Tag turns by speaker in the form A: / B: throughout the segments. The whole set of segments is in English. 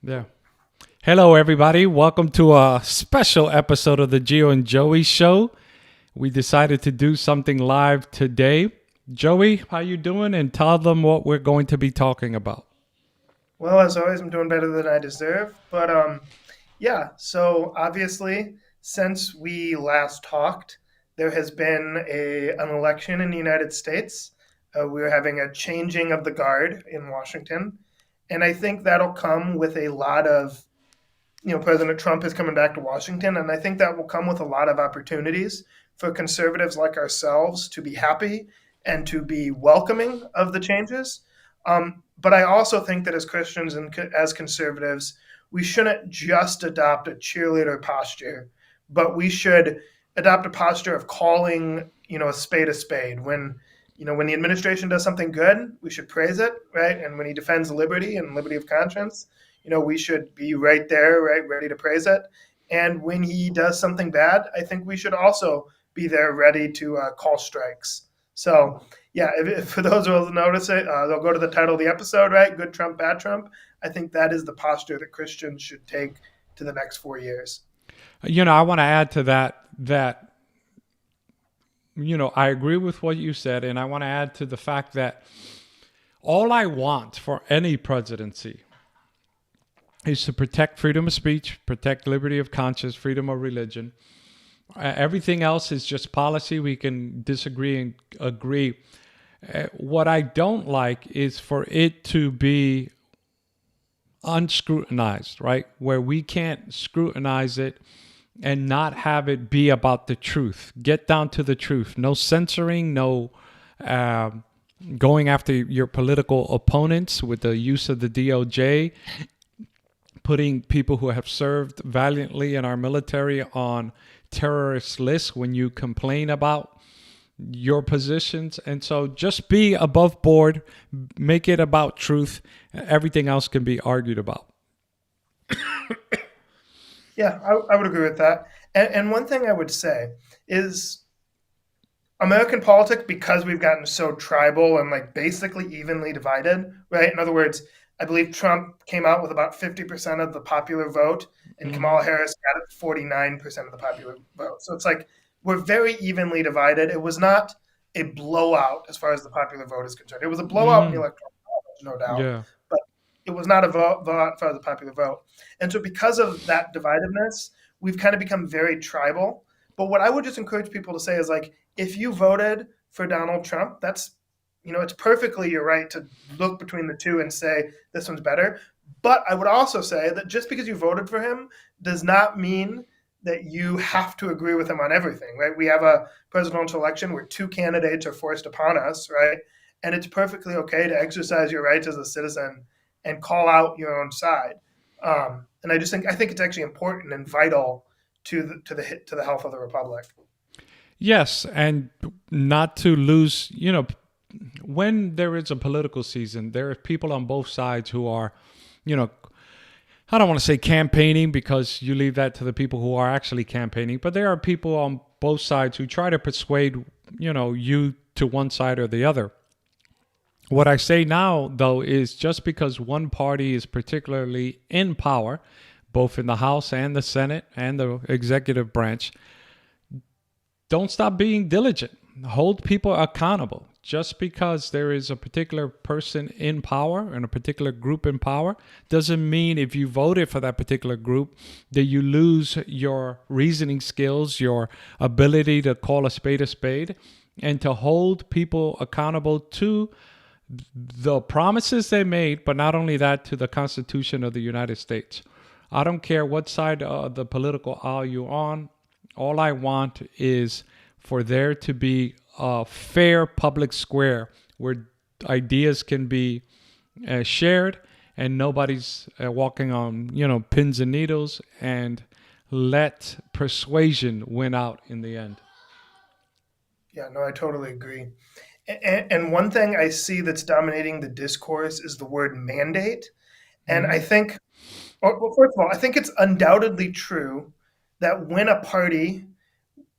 A: Yeah. Hello, everybody. Welcome to a special episode of the Gio and Joey Show. We decided to do something live today. Joey, how you doing? And tell them what we're going to be talking about.
B: Well, as always, I'm doing better than I deserve. But so obviously, since we last talked, there has been an election in the United States. We're having a changing of the guard in Washington, and I think that'll come with a lot of, President Trump is coming back to Washington, and I think that will come with a lot of opportunities for conservatives like ourselves to be happy and to be welcoming of the changes. But I also think that as Christians and as conservatives, we shouldn't just adopt a cheerleader posture, but we should adopt a posture of calling, a spade a spade. When the administration does something good, we should praise it, right? And when he defends liberty and liberty of conscience, we should be right there, right, ready to praise it. And when he does something bad, I think we should also be there ready to call strikes. So, yeah, if for those who will notice it, they'll go to the title of the episode, right? Good Trump, bad Trump. I think that is the posture that Christians should take to the next 4 years.
A: I want to add to that I agree with what you said, and I want to add to the fact that all I want for any presidency is to protect freedom of speech, protect liberty of conscience, freedom of religion. Everything else is just policy. We can disagree and agree. What I don't like is for it to be unscrutinized, right? Where we can't scrutinize it and not have it be about the truth. Get down to the truth. No censoring, no going after your political opponents with the use of the DOJ, putting people who have served valiantly in our military on terrorist lists when you complain about your positions. And so just be above board, make it about truth. Everything else can be argued about.
B: Yeah, I would agree with that. And one thing I would say is American politics, because we've gotten so tribal and like basically evenly divided, right? In other words, I believe Trump came out with about 50% of the popular vote, and
A: Mm-hmm.
B: Kamala Harris got 49% of the popular vote. So it's like we're very evenly divided. It was not a blowout as far as the popular vote is concerned. It was a blowout in the
A: Mm-hmm.
B: electoral college, no doubt,
A: Yeah.
B: but it was not a vote as far as the popular vote. And so, because of that divisiveness, we've kind of become very tribal. But what I would just encourage people to say is like, if you voted for Donald Trump, that's it's perfectly your right to look between the two and say this one's better. But I would also say that just because you voted for him does not mean that you have to agree with him on everything, right? We have a presidential election where two candidates are forced upon us, right? And it's perfectly okay to exercise your rights as a citizen and call out your own side. And I think it's actually important and vital to the health of the republic.
A: Yes, and not to lose, when there is a political season, there are people on both sides who are, you know, I don't want to say campaigning because you leave that to the people who are actually campaigning, but there are people on both sides who try to persuade, you to one side or the other. What I say now, though, is just because one party is particularly in power, both in the House and the Senate and the executive branch, don't stop being diligent. Hold people accountable. Just because there is a particular person in power and a particular group in power doesn't mean if you voted for that particular group that you lose your reasoning skills, your ability to call a spade, and to hold people accountable to the promises they made, but not only that, to the Constitution of the United States. I don't care what side of the political aisle you're on. All I want is for there to be a fair public square where ideas can be shared and nobody's walking on pins and needles, and let persuasion win out in the end.
B: Yeah, no, I totally agree. And one thing I see that's dominating the discourse is the word mandate. And I
A: Mm-hmm.
B: think, well, first of all, I think it's undoubtedly true that when a party,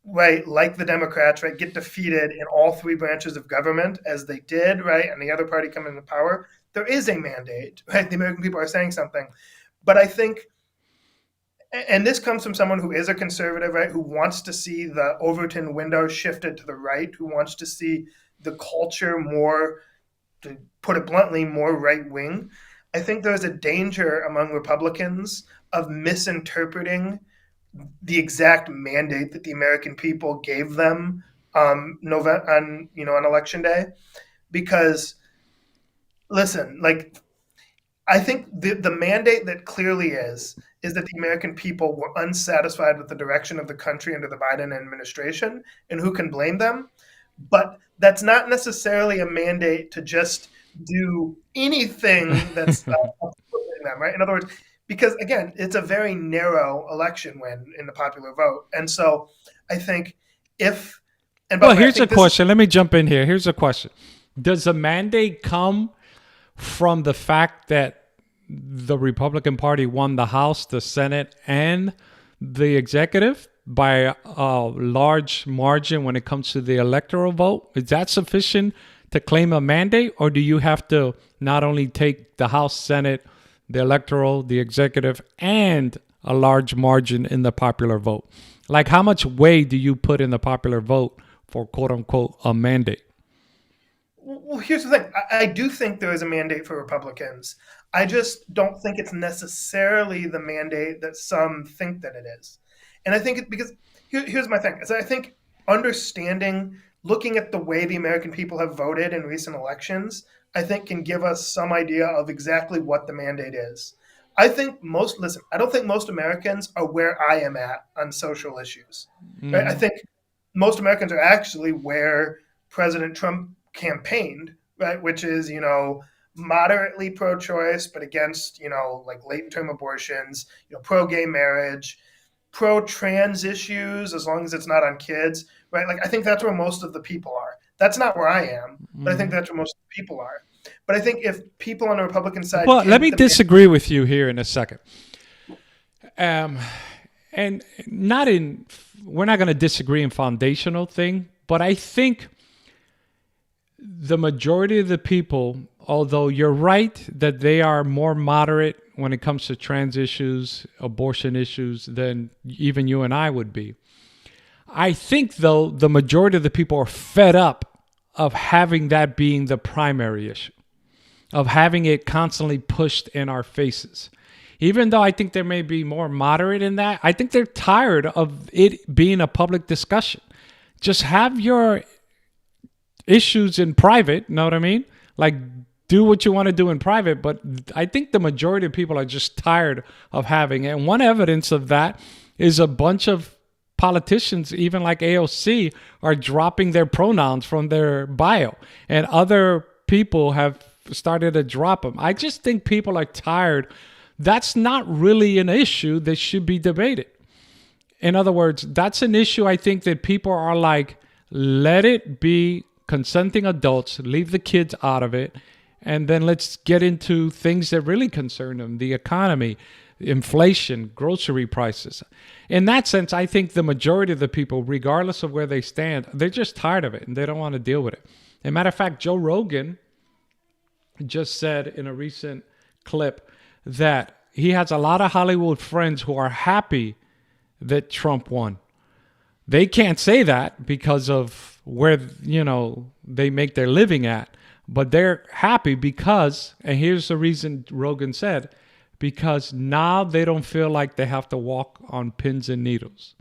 B: right, like the Democrats, right, get defeated in all three branches of government as they did, right, and the other party come into power, there is a mandate, right? The American people are saying something. But I think, and this comes from someone who is a conservative, right? Who wants to see the Overton window shifted to the right, who wants to see the culture more, to put it bluntly, more right wing. I think there's a danger among Republicans of misinterpreting the exact mandate that the American people gave them on election day. Because listen, like, I think the mandate that clearly is that the American people were unsatisfied with the direction of the country under the Biden administration, and who can blame them? But that's not necessarily a mandate to just do anything that's upsetting them, right? In other words, because again, it's a very narrow election win in the popular vote, and so I think if, and by
A: Well,
B: the way, I
A: here's a
B: think this is,
A: question. Let me jump in here. Here's a question. Does the mandate come from the fact that the Republican Party won the House, the Senate, and the executive by a large margin when it comes to the electoral vote? Is that sufficient to claim a mandate, or do you have to not only take the House, Senate, the electoral, the executive, and a large margin in the popular vote? Like, how much weight do you put in the popular vote for quote unquote a mandate?
B: well, here's the thing. I do think there is a mandate for Republicans. I just don't think it's necessarily the mandate that some think that it is. And I think it because here's my thing. Is I think understanding, looking at the way the American people have voted in recent elections, I think can give us some idea of exactly what the mandate is. I don't think most Americans are where I am at on social issues. Right? I
A: Hmm.
B: think most Americans are actually where President Trump campaigned, right? Which is, moderately pro-choice, but against, like late-term abortions, pro-gay marriage, pro-trans issues, as long as it's not on kids, right? Like, I think that's where most of the people are. That's not where I am, but I think
A: Hmm.
B: that's where most of the people are. But I think if people on the Republican side
A: Well, let me
B: take the
A: disagree with you here in a second. Um, and not in, we're not going to disagree in foundational thing, but I think the majority of the people, although you're right that they are more moderate when it comes to trans issues, abortion issues, than even you and I would be. I think, though, the majority of the people are fed up of having that being the primary issue, of having it constantly pushed in our faces. Even though I think there may be more moderate in that, I think they're tired of it being a public discussion. Just have your issues in private, know what I mean? Like, do what you want to do in private, but I think the majority of people are just tired of having it. And one evidence of that is a bunch of politicians, even like AOC, are dropping their pronouns from their bio, and other people have started to drop them. I just think people are tired. That's not really an issue that should be debated. In other words, that's an issue I think that people are like, let it be consenting adults, leave the kids out of it, and then let's get into things that really concern them: the economy, inflation, grocery prices. In that sense, I think the majority of the people, regardless of where they stand, they're just tired of it and they don't want to deal with it. As a matter of fact, Joe Rogan just said in a recent clip that he has a lot of Hollywood friends who are happy that Trump won. They can't say that because of where, they make their living at, but they're happy because, and here's the reason Rogan said, because now they don't feel like they have to walk on pins and needles,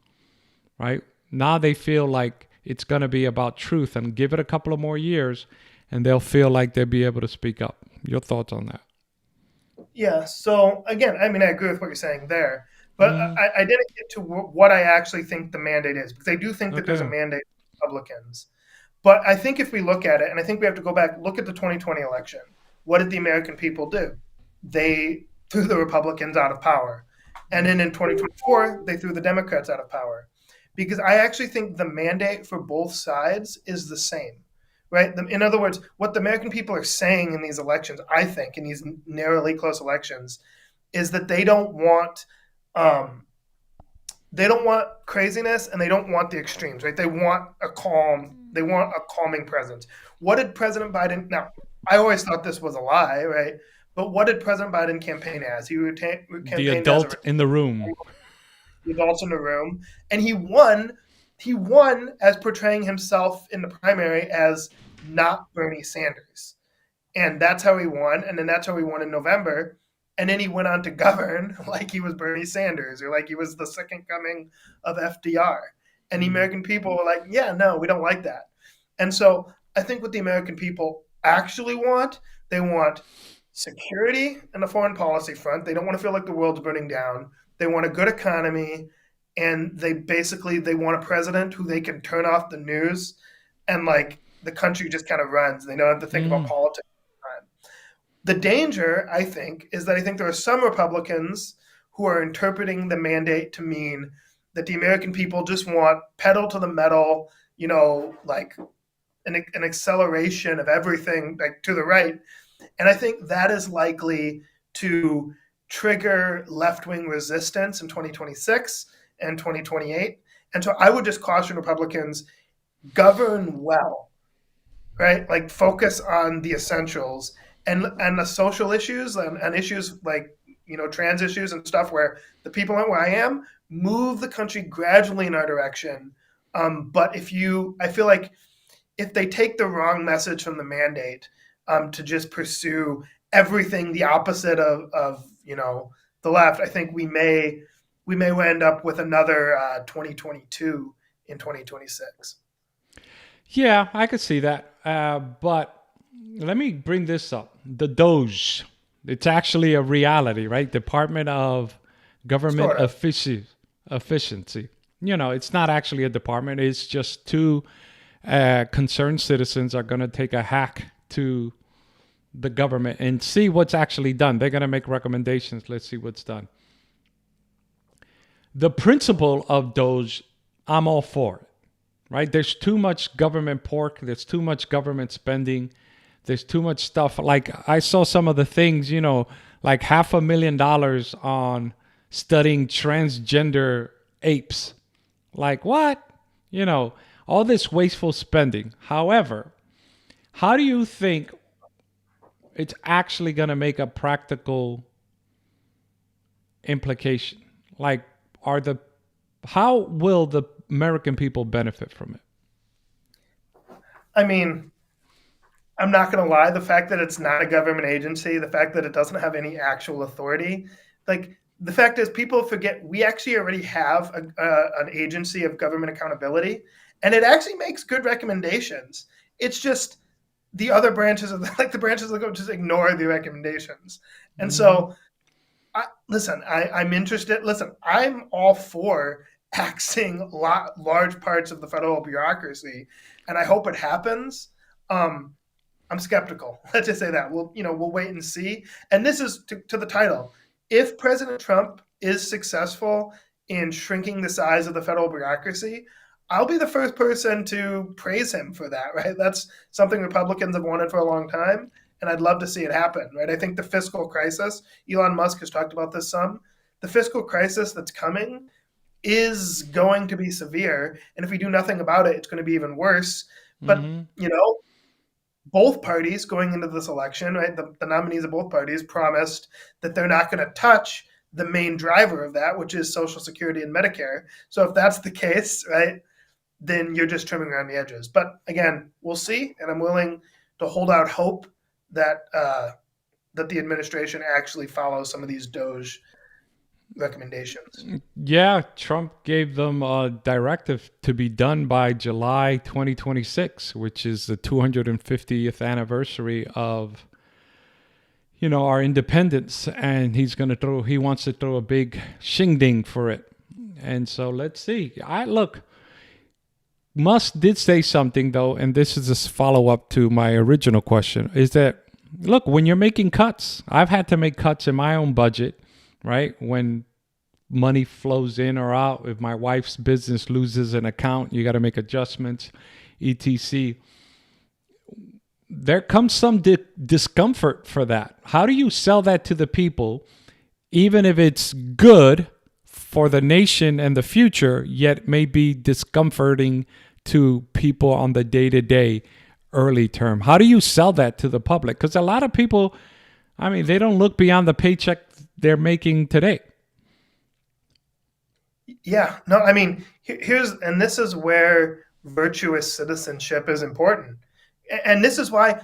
A: right? Now they feel like it's going to be about truth, and give it a couple of more years and they'll feel like they'll be able to speak up. Your thoughts on that?
B: Yeah. So again, I mean, I agree with what you're saying there, but
A: Mm,
B: I didn't get to what I actually think the mandate is, because I do think that there's a
A: okay.
B: mandate for Republicans. But I think if we look at it, and I think we have to go back, look at the 2020 election. What did the American people do? They threw the Republicans out of power. And then in 2024, they threw the Democrats out of power. Because I actually think the mandate for both sides is the same, right? In other words, what the American people are saying in these elections, I think, in these narrowly close elections, is that um, they don't want craziness, and they don't want the extremes, right? They want a calming presence. What did President Biden, now, I always thought this was a lie, right? But what did President Biden campaign as? He
A: The
B: campaigned as a
A: adult in the room.
B: the adults in the room, and he won. He won as portraying himself in the primary as not Bernie Sanders, and that's how he won. And then that's how he won in November. And then he went on to govern like he was Bernie Sanders or like he was the second coming of FDR. And the
A: Mm.
B: American people were like, "Yeah, no, we don't like that." And so I think what the American people actually want, they want security in the foreign policy front. They don't want to feel like the world's burning down. They want a good economy, and they want a president who they can turn off the news and like the country just kind of runs. They don't have to think about
A: Mm.
B: politics all the time. The danger, I think, is that I think there are some Republicans who are interpreting the mandate to mean that the American people just want pedal to the metal, like an acceleration of everything like to the right. And I think that is likely to trigger left wing resistance in 2026 and 2028. And so I would just caution Republicans, govern well, right? Like focus on the essentials and the social issues and issues like, trans issues and stuff where the people aren't where I am, move the country gradually in our direction. But I feel like if they take the wrong message from the mandate to just pursue everything the opposite of the left, I think we may end up with another 2022 in 2026.
A: Yeah, I could see that. But let me bring this up. The Doge. It's actually a reality, right? Department of Government
B: Sort of.
A: Efficiency. It's not actually a department. It's just two concerned citizens are going to take a hack to the government and see what's actually done. They're going to make recommendations. Let's see what's done. The principle of Doge, I'm all for it, right? There's too much government pork. There's too much government spending. There's too much stuff. Like I saw some of the things, like $500,000 on studying transgender apes. Like what? All this wasteful spending. However, how do you think it's actually going to make a practical implication? Like, how will the American people benefit from it?
B: I mean, I'm not going to lie. The fact that it's not a government agency, the fact that it doesn't have any actual authority, like the fact is, people forget we actually already have an agency of government accountability, and it actually makes good recommendations. It's just the other branches of like the branches of the government just ignore the recommendations, and
A: Mm-hmm.
B: so I'm interested. Listen, I'm all for axing large parts of the federal bureaucracy, and I hope it happens. Um, I'm skeptical. Let's just say that we'll wait and see. And this is to the title. If President Trump is successful in shrinking the size of the federal bureaucracy, I'll be the first person to praise him for that. Right? That's something Republicans have wanted for a long time, and I'd love to see it happen. Right? I think the fiscal crisis. Elon Musk has talked about this some. The fiscal crisis that's coming is going to be severe, and if we do nothing about it, it's going to be even worse. But
A: Mm-hmm.
B: both parties going into this election, right? The nominees of both parties promised that they're not going to touch the main driver of that, which is Social Security and Medicare. So if that's the case, right, then you're just trimming around the edges. But again, we'll see, and I'm willing to hold out hope that that the administration actually follows some of these Doge recommendations.
A: Yeah, Trump gave them a directive to be done by July 2026, which is the 250th anniversary of our independence, and he wants to throw a big shingding for it. And so let's see. Musk did say something though, and this is a follow up to my original question, is that look, when you're making cuts, I've had to make cuts in my own budget, right? When money flows in or out, if my wife's business loses an account, you got to make adjustments, etc. There comes some discomfort for that. How do you sell that to the people, even if it's good for the nation and the future, yet may be discomforting to people on the day-to-day early term? How do you sell that to the public? Because a lot of people, I mean, they don't look beyond the paycheck they're making today.
B: Yeah, no, I mean, and this is where virtuous citizenship is important. And this is why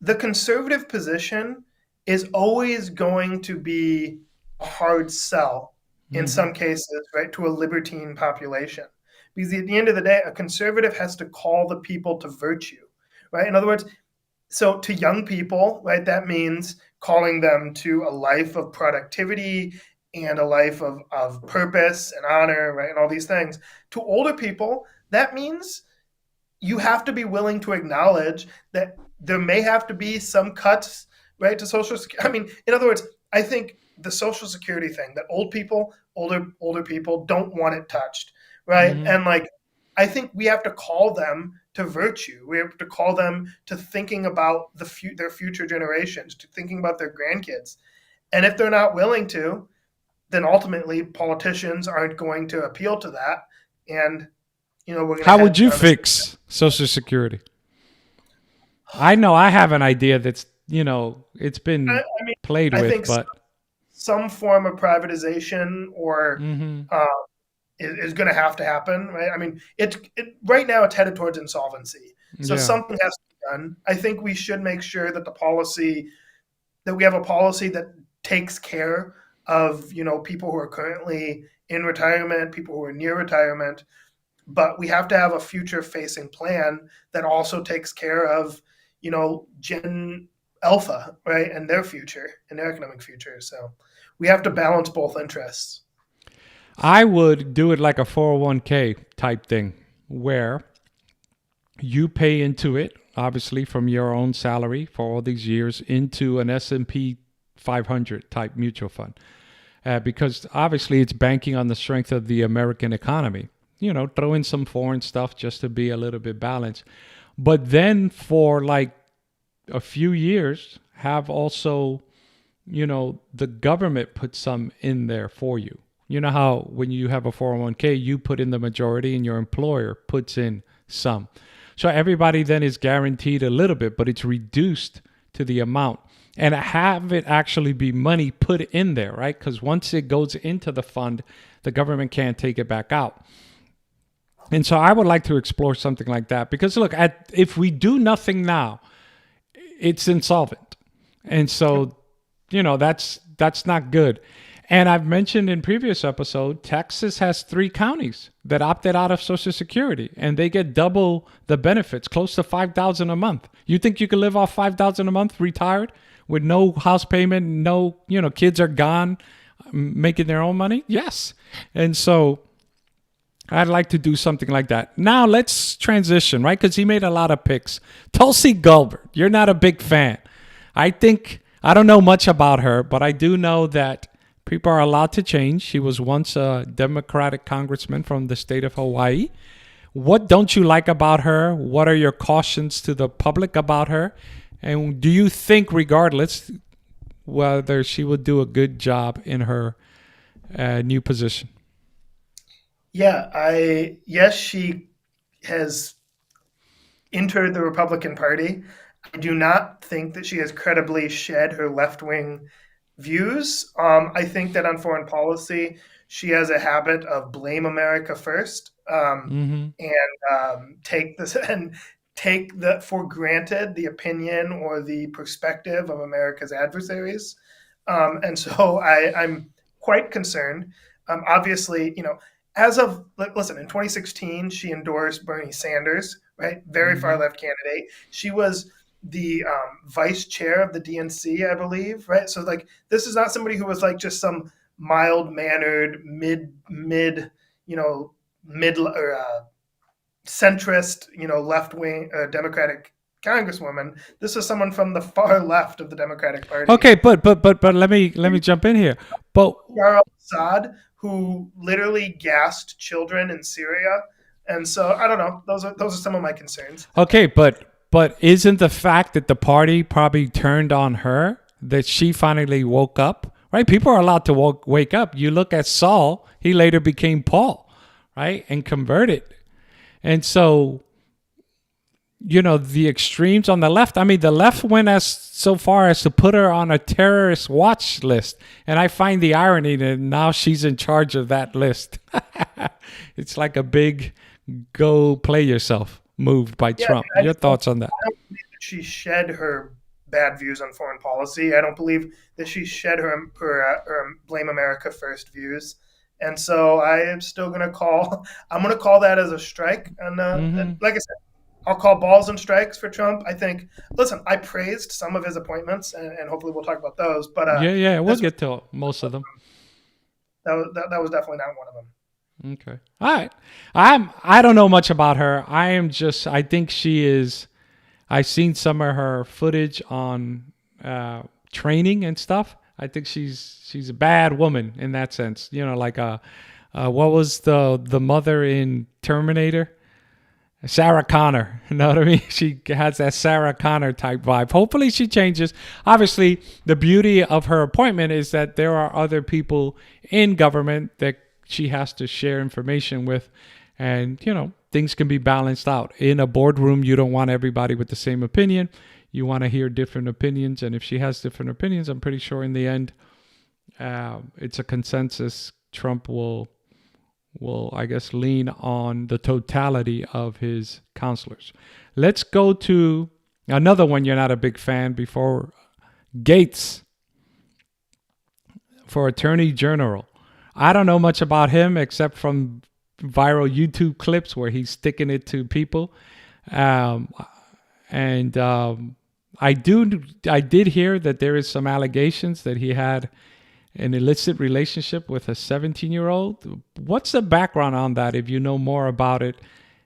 B: the conservative position is always going to be a hard sell in
A: Hmm.
B: some cases, right, to a libertine population. Because at the end of the day, a conservative has to call the people to virtue, right? In other words, so to young people, right, that means calling them to a life of productivity and a life of purpose and honor, right, and all these things. To older people, that means you have to be willing to acknowledge that there may have to be some cuts, right, to social security. I mean, in other words, I think the social security thing that older people don't want it touched, right?
A: Hmm.
B: And like I think we have to call them to virtue. We have to call them to thinking about their future generations, to thinking about their grandkids. And if they're not willing to, then ultimately politicians aren't going to appeal to that, and we're going to
A: How would
B: head
A: you
B: down this.
A: fix Social Security? I know I have an idea that's, it's been
B: I mean,
A: played
B: I
A: with,
B: think
A: but
B: some form of privatization or
A: hmm,
B: uh, is going to have to happen, right? I mean, right now it's headed towards insolvency, so
A: yeah.
B: something has to be done. I think we should make sure that we have a policy that takes care of people who are currently in retirement, people who are near retirement, but we have to have a future facing plan that also takes care of Gen Alpha, right, and their future and their economic future. So we have to balance both interests.
A: I would do it like a 401k type thing where you pay into it, obviously from your own salary for all these years, into an S&P 500 type mutual fund. Because obviously it's banking on the strength of the American economy. Throw in some foreign stuff just to be a little bit balanced. But then for like a few years, have also, the government put some in there for you. You know how when you have a 401k, you put in the majority and your employer puts in some. So everybody then is guaranteed a little bit, but it's reduced to the amount. And have it actually be money put in there, right? Because once it goes into the fund, the government can't take it back out. And so I would like to explore something like that because look, if we do nothing now, it's insolvent. And so, that's not good. And I've mentioned in previous episode, Texas has 3 counties that opted out of Social Security, and they get double the benefits, close to $5,000 a month. You think you could live off $5,000 a month retired with no house payment, no, kids are gone, making their own money? Yes. And so I'd like to do something like that. Now let's transition, right? Because he made a lot of picks. Tulsi Gabbard, you're not a big fan. I don't know much about her, but I do know that people are allowed to change. She was once a Democratic congressman from the state of Hawaii. What don't you like about her? What are your cautions to the public about her? And do you think, regardless, whether she would do a good job in her new position?
B: Yeah, yes, she has entered the Republican Party. I do not think that she has credibly shed her left wing views. I think that on foreign policy, she has a habit of blame America first,
A: Mm-hmm.
B: and take this and take the for granted the opinion or the perspective of America's adversaries. And so I'm quite concerned. Obviously, as of listen, in 2016, she endorsed Bernie Sanders, right? Very far
A: Mm-hmm.
B: left candidate. She was the vice chair of the DNC, I believe, right? So like, this is not somebody who was like just some mild mannered mid or centrist, left wing Democratic congresswoman. This is someone from the far left of the Democratic Party.
A: Okay, but let me jump in here. But
B: Bashar al-Assad, who literally gassed children in Syria, and so I don't know. Those are some of my concerns.
A: okay, but isn't the fact that the party probably turned on her that she finally woke up? Right? People are allowed to wake up. You look at Saul; he later became Paul, right, and converted. And so, the extremes on the left. I mean, the left went as so far as to put her on a terrorist watch list. And I find the irony that now she's in charge of that list. It's like a big go play yourself move by
B: Yeah,
A: Trump.
B: I
A: Your
B: just don't,
A: thoughts on that?
B: I don't believe that she shed her bad views on foreign policy. I don't believe that she shed her blame America first views. And so I am still going to call. I'm going to call that as a strike. And
A: Hmm.
B: like I said, I'll call balls and strikes for Trump. I think. Listen, I praised some of his appointments, and hopefully we'll talk about those. But
A: Yeah, yeah, we'll
B: this
A: get to most of them.
B: that was definitely not one of them.
A: Okay. All right. I don't know much about her. I think she is. I've seen some of her footage on training and stuff. I think she's a bad woman in that sense. Like what was the mother in Terminator? Sarah Connor. You know what I mean? She has that Sarah Connor type vibe. Hopefully she changes. Obviously, the beauty of her appointment is that there are other people in government that she has to share information with. And, things can be balanced out. In a boardroom, you don't want everybody with the same opinion. You want to hear different opinions. And if she has different opinions, I'm pretty sure in the end, it's a consensus. Trump will, I guess, lean on the totality of his counselors. Let's go to another one you're not a big fan before Gates for Attorney General. I don't know much about him except from viral YouTube clips where he's sticking it to people. Um, and I did hear that there is some allegations that he had an illicit relationship with a 17-year-old. What's the background on that, if you know more about it?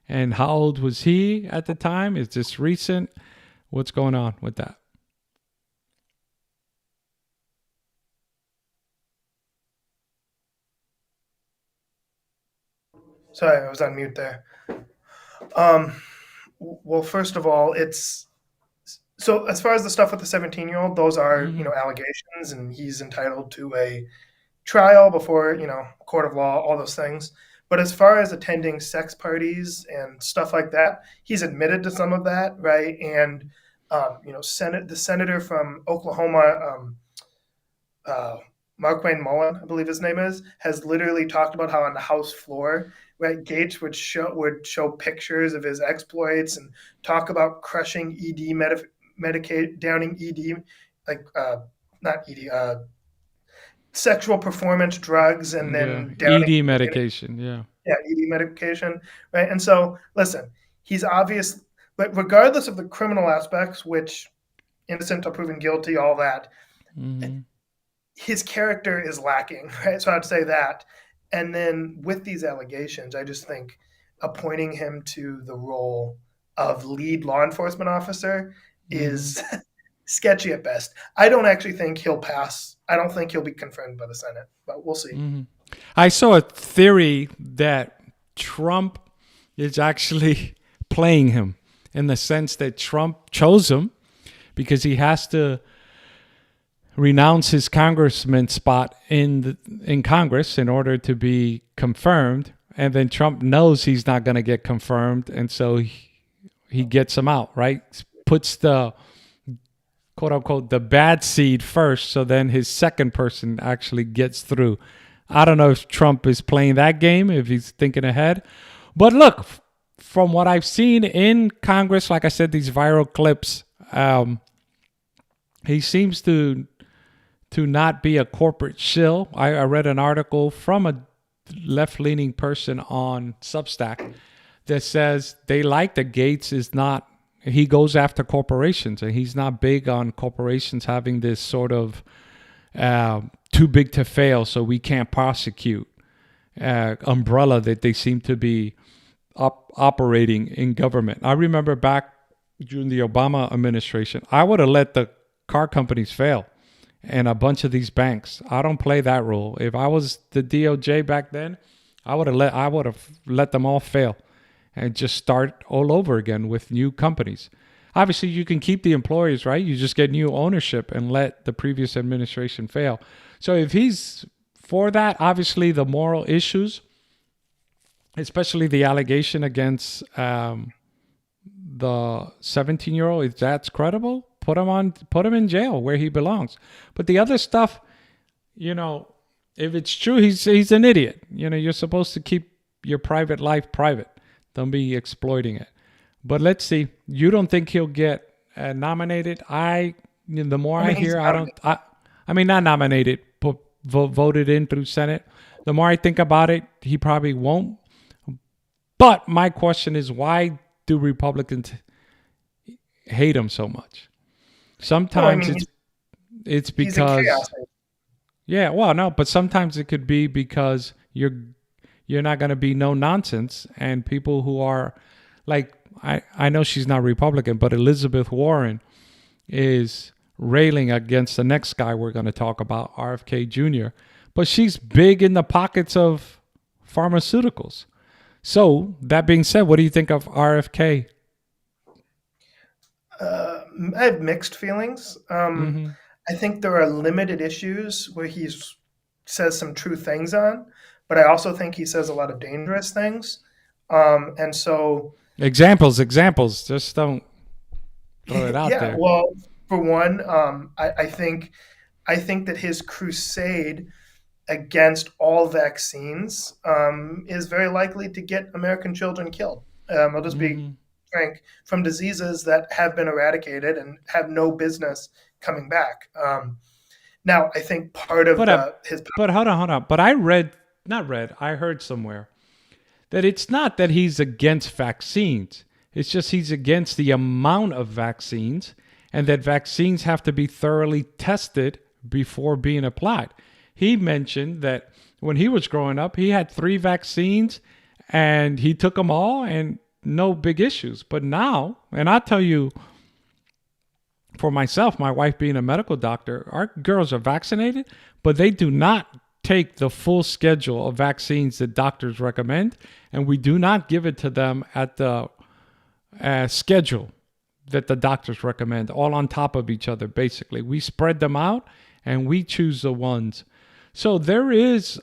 A: And how old was he at the time? Is this recent? What's going on with that?
B: Sorry, I was on mute there. Um, well, first of all, it's so as far as the stuff with the 17-year-old, those are
A: Mm-hmm.
B: allegations, and he's entitled to a trial before a court of law, all those things. But as far as attending sex parties and stuff like that, he's admitted to some of that, right? And the senator from Oklahoma, uh, Mark Wayne Mullen, I believe his name is, has literally talked about how on the House floor, right, Gates would show pictures of his exploits and talk about crushing downing ED, like not ED, sexual performance drugs, and
A: Yeah,
B: then downing
A: ED medication. Yeah.
B: yeah, ED medication, right? And so, listen, he's obvious, but regardless of the criminal aspects, which innocent until proven guilty, all that,
A: Mm-hmm.
B: his character is lacking, right? So I'd say that. And then with these allegations, I just think appointing him to the role of lead law enforcement officer
A: Mm-hmm.
B: is sketchy at best. I don't actually think he'll pass. I don't think he'll be confirmed by the Senate, but we'll see.
A: Mm-hmm. I saw a theory that Trump is actually playing him in the sense that Trump chose him because he has to renounce his congressman spot in Congress in order to be confirmed, and then Trump knows he's not going to get confirmed, and so he gets him out. Right, puts the quote unquote the bad seed first, so then his second person actually gets through. I don't know if Trump is playing that game, if he's thinking ahead, but look, from what I've seen in Congress, like I said, these viral clips, he seems to not be a corporate shill. I read an article from a left leaning person on Substack that says they like that Gates is not, he goes after corporations and he's not big on corporations having this sort of too big to fail, so we can't prosecute umbrella that they seem to be operating in government. I remember back during the Obama administration, I would have let the car companies fail and a bunch of these banks. I don't play that role. If I was the DOJ back then, I would have let them all fail and just start all over again with new companies. Obviously, you can keep the employees, right? You just get new ownership and let the previous administration fail. So if he's for that, obviously the moral issues, especially the allegation against the 17-year-old, if that's credible, put him in jail where he belongs. But the other stuff, you know, if it's true, he's an idiot. You know, you're supposed to keep your private life private. Don't be exploiting it. But let's see. You don't think he'll get nominated? The more
B: I
A: I
B: mean, he's
A: hear,
B: out of it.
A: I mean, not nominated, but voted in through Senate. The more I think about it, he probably won't. But my question is, why do Republicans hate him so much?
B: Well, I
A: Sometimes
B: mean,
A: it's
B: he's a chaos.
A: because yeah, well, no, but sometimes it could be because you're not going to be no nonsense, and people who are like I know she's not Republican, but Elizabeth Warren is railing against the next guy we're going to talk about, RFK Jr. But she's big in the pockets of pharmaceuticals. So that being said, what do you think of RFK?
B: I have mixed feelings.
A: Mm-hmm.
B: I think there are limited issues where he says some true things on, but I also think he says a lot of dangerous things. And so,
A: Examples. Just don't throw it out
B: yeah.
A: there.
B: Well, for one, I think that his crusade against all vaccines is very likely to get American children killed. I'll just be
A: Mm-hmm.
B: frank, from diseases that have been eradicated and have no business coming back. Now, I think part of
A: But
B: the his
A: hold on. But not read. I heard somewhere that it's not that he's against vaccines. It's just he's against the amount of vaccines, and that vaccines have to be thoroughly tested before being applied. He mentioned that when he was growing up, he had 3 vaccines and he took them all and no big issues. But now, and I'll tell you for myself, my wife being a medical doctor, our girls are vaccinated, but they do not take the full schedule of vaccines that doctors recommend, and we do not give it to them at the schedule that the doctors recommend, all on top of each other, basically. We spread them out and we choose the ones. So there is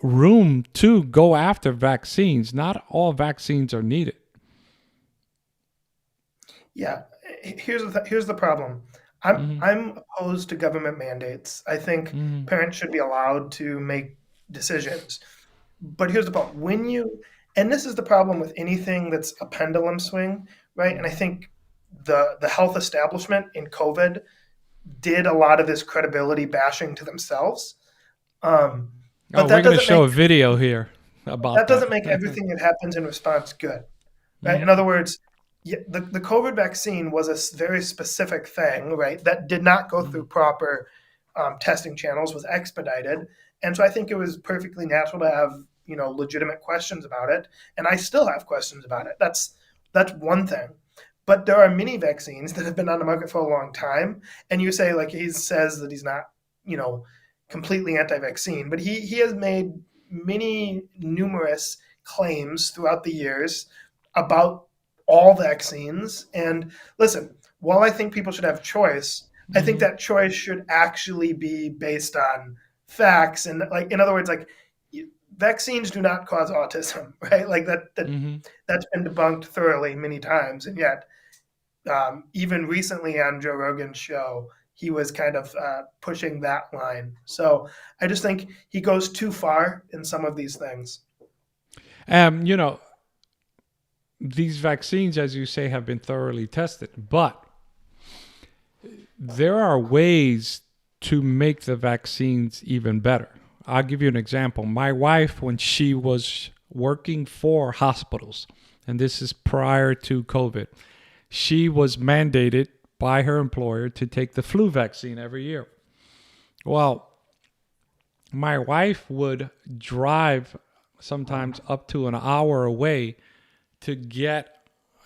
A: room to go after vaccines. Not all vaccines are needed.
B: Yeah, here's the problem. I'm
A: Mm-hmm.
B: I'm opposed to government mandates. I think
A: Mm-hmm.
B: parents should be allowed to make decisions. But here's the problem. And this is the problem with anything that's a pendulum swing, right? And I think the health establishment in COVID did a lot of this credibility bashing to themselves. Um,
A: Oh,
B: but
A: we're going to show a video here about
B: that
A: that.
B: doesn't make everything that happens in response good. Right? In
A: Mm-hmm.
B: other words, yeah, the COVID vaccine was a very specific thing, right? That did not go through proper testing channels, was expedited, and so I think it was perfectly natural to have legitimate questions about it, and I still have questions about it. That's one thing, but there are many vaccines that have been on the market for a long time, and you say like he says that he's not you know completely anti-vaccine, but he has made many numerous claims throughout the years about all vaccines. And listen, while I think people should have choice, I think
A: Mm-hmm.
B: that choice should actually be based on facts. And like, in other words, like vaccines do not cause autism, right? Like
A: Mm-hmm.
B: that's been debunked thoroughly many times. And yet, even recently on Joe Rogan's show, he was kind of pushing that line. So I just think he goes too far in some of these things.
A: You know, these vaccines, as you say, have been thoroughly tested, but there are ways to make the vaccines even better. I'll give you an example. My wife, when she was working for hospitals, and this is prior to COVID, she was mandated by her employer to take the flu vaccine every year. Well, my wife would drive sometimes up to an hour away to get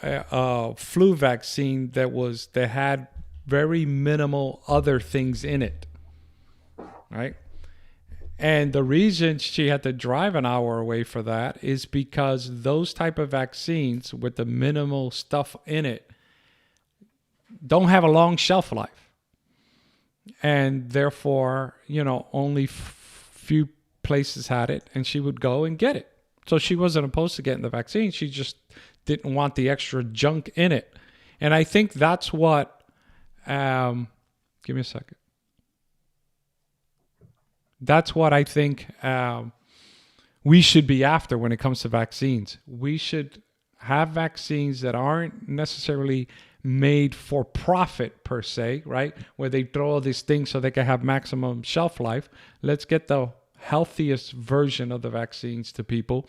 A: a flu vaccine that had very minimal other things in it, right? And the reason she had to drive an hour away for that is because those type of vaccines with the minimal stuff in it don't have a long shelf life, and therefore, only few places had it, and she would go and get it. So she wasn't opposed to getting the vaccine. She just didn't want the extra junk in it. And I think that's what, give me a second. That's what I think we should be after when it comes to vaccines. We should have vaccines that aren't necessarily made for profit per se, right? Where they throw all these things so they can have maximum shelf life. Let's get the healthiest version of the vaccines to people,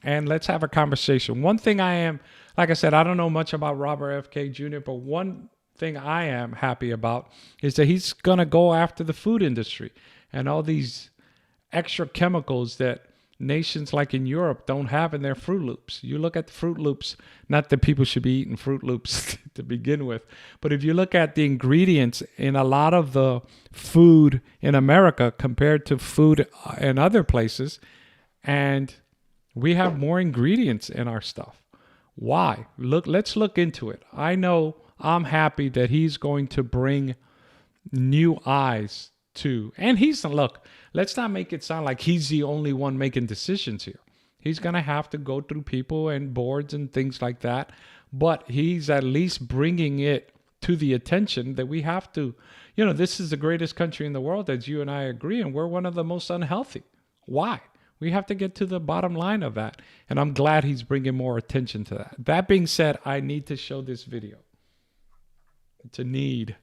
A: and let's have a conversation. One thing I am, like I said, I don't know much about Robert F. K. Jr., but one thing I am happy about is that he's going to go after the food industry and all these extra chemicals that nations like in Europe don't have in their Fruit Loops. You look at the Fruit Loops, not that people should be eating Fruit Loops to begin with, but if you look at the ingredients in a lot of the food in America compared to food in other places, and we have more ingredients in our stuff. Why? Let's look into it. I know I'm happy that he's going to bring new eyes to, and let's not make it sound like he's the only one making decisions here. He's going to have to go through people and boards and things like that, but he's at least bringing it to the attention that we have to, this is the greatest country in the world, as you and I agree, and we're one of the most unhealthy. Why? We have to get to the bottom line of that, and I'm glad he's bringing more attention to that. That being said, I need to show this video. It's a need.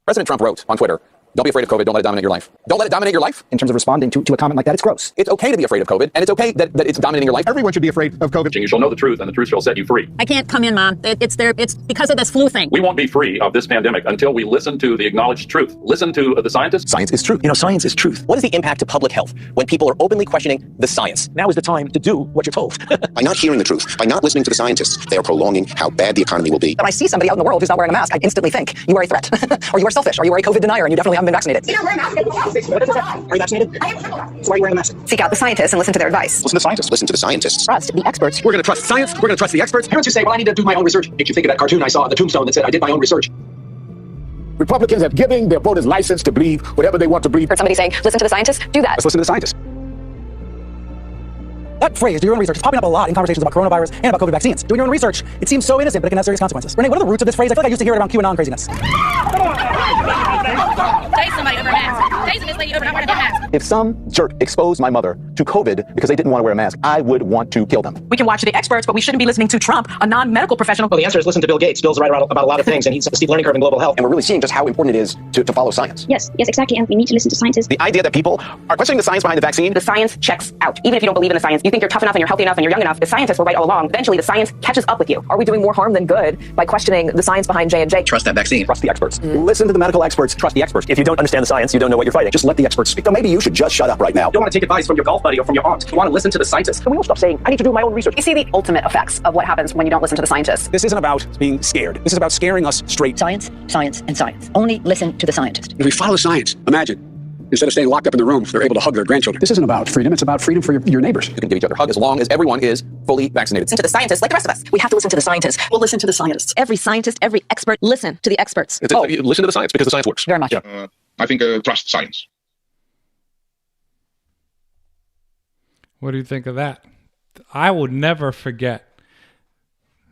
C: President Trump wrote on Twitter, "Don't be afraid of COVID. Don't let it dominate your life." Don't let it dominate your life.
D: In terms of responding to a comment like that, it's gross.
C: It's okay to be afraid of COVID, and it's okay that it's dominating your life.
E: Everyone should be afraid of COVID.
F: You shall know the truth, and the truth shall set you free.
G: I can't come in, Mom. It's because of this flu thing.
F: We won't be free of this pandemic until we listen to the acknowledged truth. Listen to the scientists.
C: Science is truth.
D: Science is truth.
C: What is the impact to public health when people are openly questioning the science?
D: Now is the time to do what you're told.
H: By not hearing the truth, by not listening to the scientists, they are prolonging how bad the economy will be.
D: When I see somebody out in the world who's not wearing a mask, I instantly think you are a threat, or you are selfish, or you are a COVID denier, and you definitely haven't been vaccinated.
I: You don't wear a mask in the house.
D: What is that? Are you vaccinated?
I: I am.
D: So why are you wearing a mask? Seek out the scientists and listen to their advice.
H: Listen to scientists. Listen to the scientists.
D: Trust the experts.
C: We're going to trust science. We're going to trust the experts.
D: Parents who say, well, I need to do my own research. Makes you think of that cartoon I saw on the tombstone that said, I did my own research.
E: Republicans have given their voters license to believe whatever they want to believe.
J: Heard somebody saying, listen to the scientists? Do that.
C: Let's listen to the scientists.
D: That phrase, do your own research, is popping up a lot in conversations about coronavirus and about COVID vaccines. Doing your own research, it seems so innocent, but it can have serious consequences. Renee, what are the roots of this phrase? I feel like I used to hear it around QAnon craziness.
G: Chase somebody over a mask. Chasing this lady over not wearing a mask.
C: If some jerk exposed my mother to COVID because they didn't want to wear a mask, I would want to kill them.
D: We can watch the experts, but we shouldn't be listening to Trump, a non-medical professional.
K: Well, the answer is listen to Bill Gates. Bill's right about a lot of things, and he's a steep learning curve in global health.
C: And we're really seeing just how important it is to follow science.
J: Yes, exactly. And we need to listen to scientists.
C: The idea that people are questioning the science behind the vaccine.
J: The science checks out. Even if you don't believe in the science, you think you're tough enough and you're healthy enough and you're young enough, the scientists were right all along. Eventually, the science catches up with you.
L: Are we doing more harm than good by questioning the science behind J&J?
C: Trust that vaccine. Trust the experts. Listen to the medical experts. Trust the experts. If you don't understand the science, you don't know what you're fighting. Just let the experts speak. So maybe you should just shut up right now.
K: You don't want to take advice from your golf buddy or from your aunt. You want to listen to the scientists.
D: Can we all stop saying, I need to do my own research?
L: You see the ultimate effects of what happens when you don't listen to the scientists.
E: This isn't about being scared. This is about scaring us straight.
J: Science, science, and science. Only listen to the scientist.
E: If we follow science, imagine, instead of staying locked up in the room, they're able to hug their grandchildren. This isn't about freedom. It's about freedom for your neighbors.
C: You can give each other a hug as long as everyone is fully vaccinated.
J: Listen to the scientists like the rest of us.
L: We have to listen to the scientists.
D: We'll listen to the scientists.
J: Every scientist, every expert, listen to the experts.
C: Listen to the science because the science works.
J: Very much.
E: Yeah. I think trust science.
A: What do you think of that? I would never forget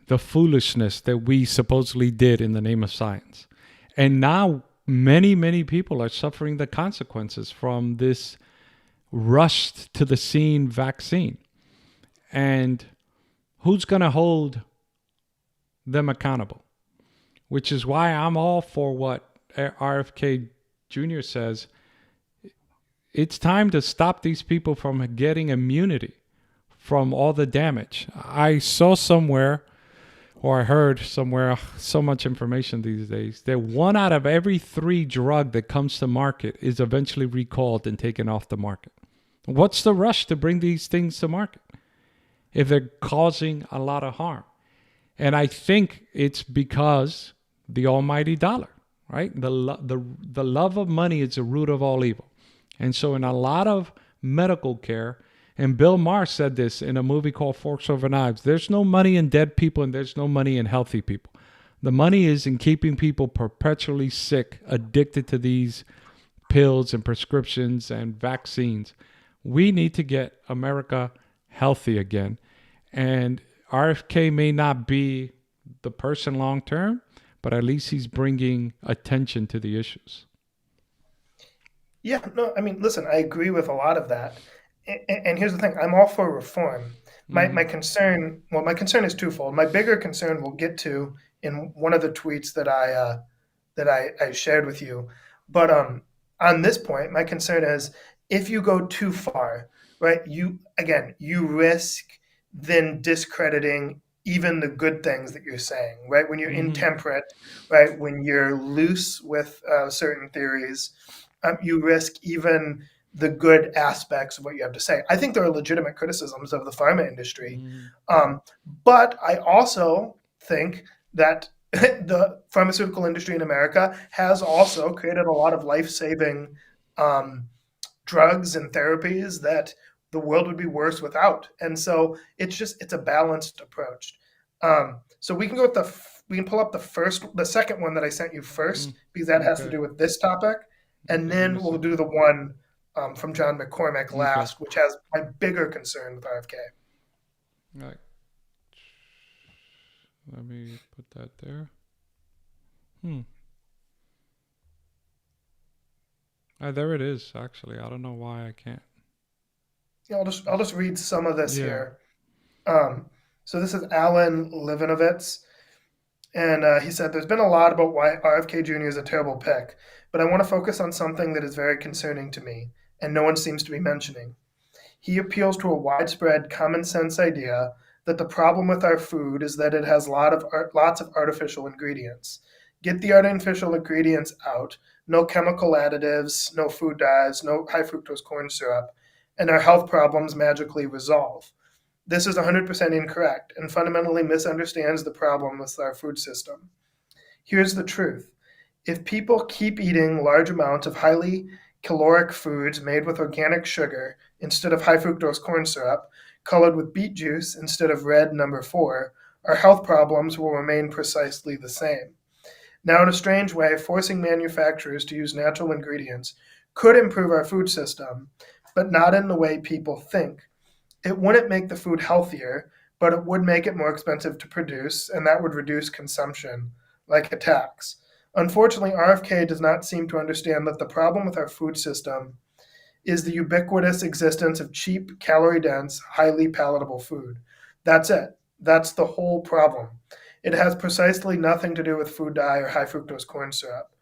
A: the foolishness that we supposedly did in the name of science. And now many, many people are suffering the consequences from this rushed to the scene vaccine. And who's going to hold them accountable? Which is why I'm all for what RFK Jr. says. It's time to stop these people from getting immunity from all the damage. I saw somewhere, or I heard somewhere, so much information these days, that 1 out of every 3 drug that comes to market is eventually recalled and taken off the market. What's the rush to bring these things to market if they're causing a lot of harm? And I think it's because the almighty dollar, right? The love of money is the root of all evil. And so in a lot of medical care, and Bill Maher said this in a movie called Forks Over Knives, there's no money in dead people and there's no money in healthy people. The money is in keeping people perpetually sick, addicted to these pills and prescriptions and vaccines. We need to get America healthy again. And RFK may not be the person long term, but at least he's bringing attention to the issues.
B: Yeah, no, I mean, listen, I agree with a lot of that. And here's the thing, I'm all for reform. My concern, well, my concern is twofold. My bigger concern we'll get to in one of the tweets that I shared with you. But on this point, my concern is if you go too far, right? You risk then discrediting even the good things that you're saying, right? When you're intemperate, right? When you're loose with certain theories, you risk even the good aspects of what you have to say. I think there are legitimate criticisms of the pharma industry, but I also think that the pharmaceutical industry in America has also created a lot of life-saving drugs and therapies that the world would be worse without. And so it's a balanced approach. So we can go with we can pull up the second one that I sent you first, because that has to do with this topic. And then we'll do the one from John McCormick last, which has my bigger concern with RFK.
A: All right. Let me put that there. There it is, actually. I don't know why I can't.
B: Yeah, I'll just read some of this here. So this is Alan Livinovitz. And he said, there's been a lot about why RFK Jr. is a terrible pick, but I want to focus on something that is very concerning to me, and no one seems to be mentioning. He appeals to a widespread common sense idea that the problem with our food is that it has lots of artificial ingredients. Get the artificial ingredients out, no chemical additives, no food dyes, no high fructose corn syrup, and our health problems magically resolve. This is 100% incorrect and fundamentally misunderstands the problem with our food system. Here's the truth. If people keep eating large amounts of highly caloric foods made with organic sugar instead of high fructose corn syrup, colored with beet juice instead of red number 4, our health problems will remain precisely the same. Now, in a strange way, forcing manufacturers to use natural ingredients could improve our food system, but not in the way people think. It wouldn't make the food healthier, but it would make it more expensive to produce, and that would reduce consumption, like a tax. Unfortunately, RFK does not seem to understand that the problem with our food system is the ubiquitous existence of cheap, calorie-dense, highly palatable food. That's it. That's the whole problem. It has precisely nothing to do with food dye or high fructose corn syrup.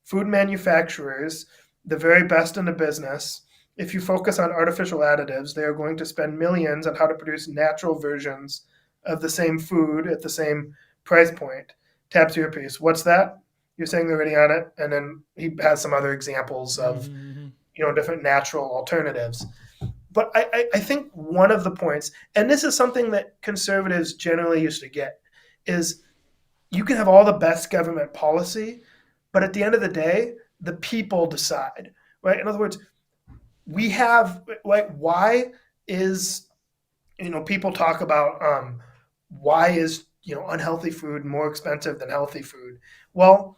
B: Food manufacturers, the very best in the business, if you focus on artificial additives, they are going to spend millions on how to produce natural versions of the same food at the same price point. Tab's your piece. What's that? You're saying they're already on it? And then he has some other examples of different natural alternatives. But I think one of the points, and this is something that conservatives generally used to get, is you can have all the best government policy, but at the end of the day, the people decide, right? In other words, we have, like, why is, people talk about why is, unhealthy food more expensive than healthy food? Well,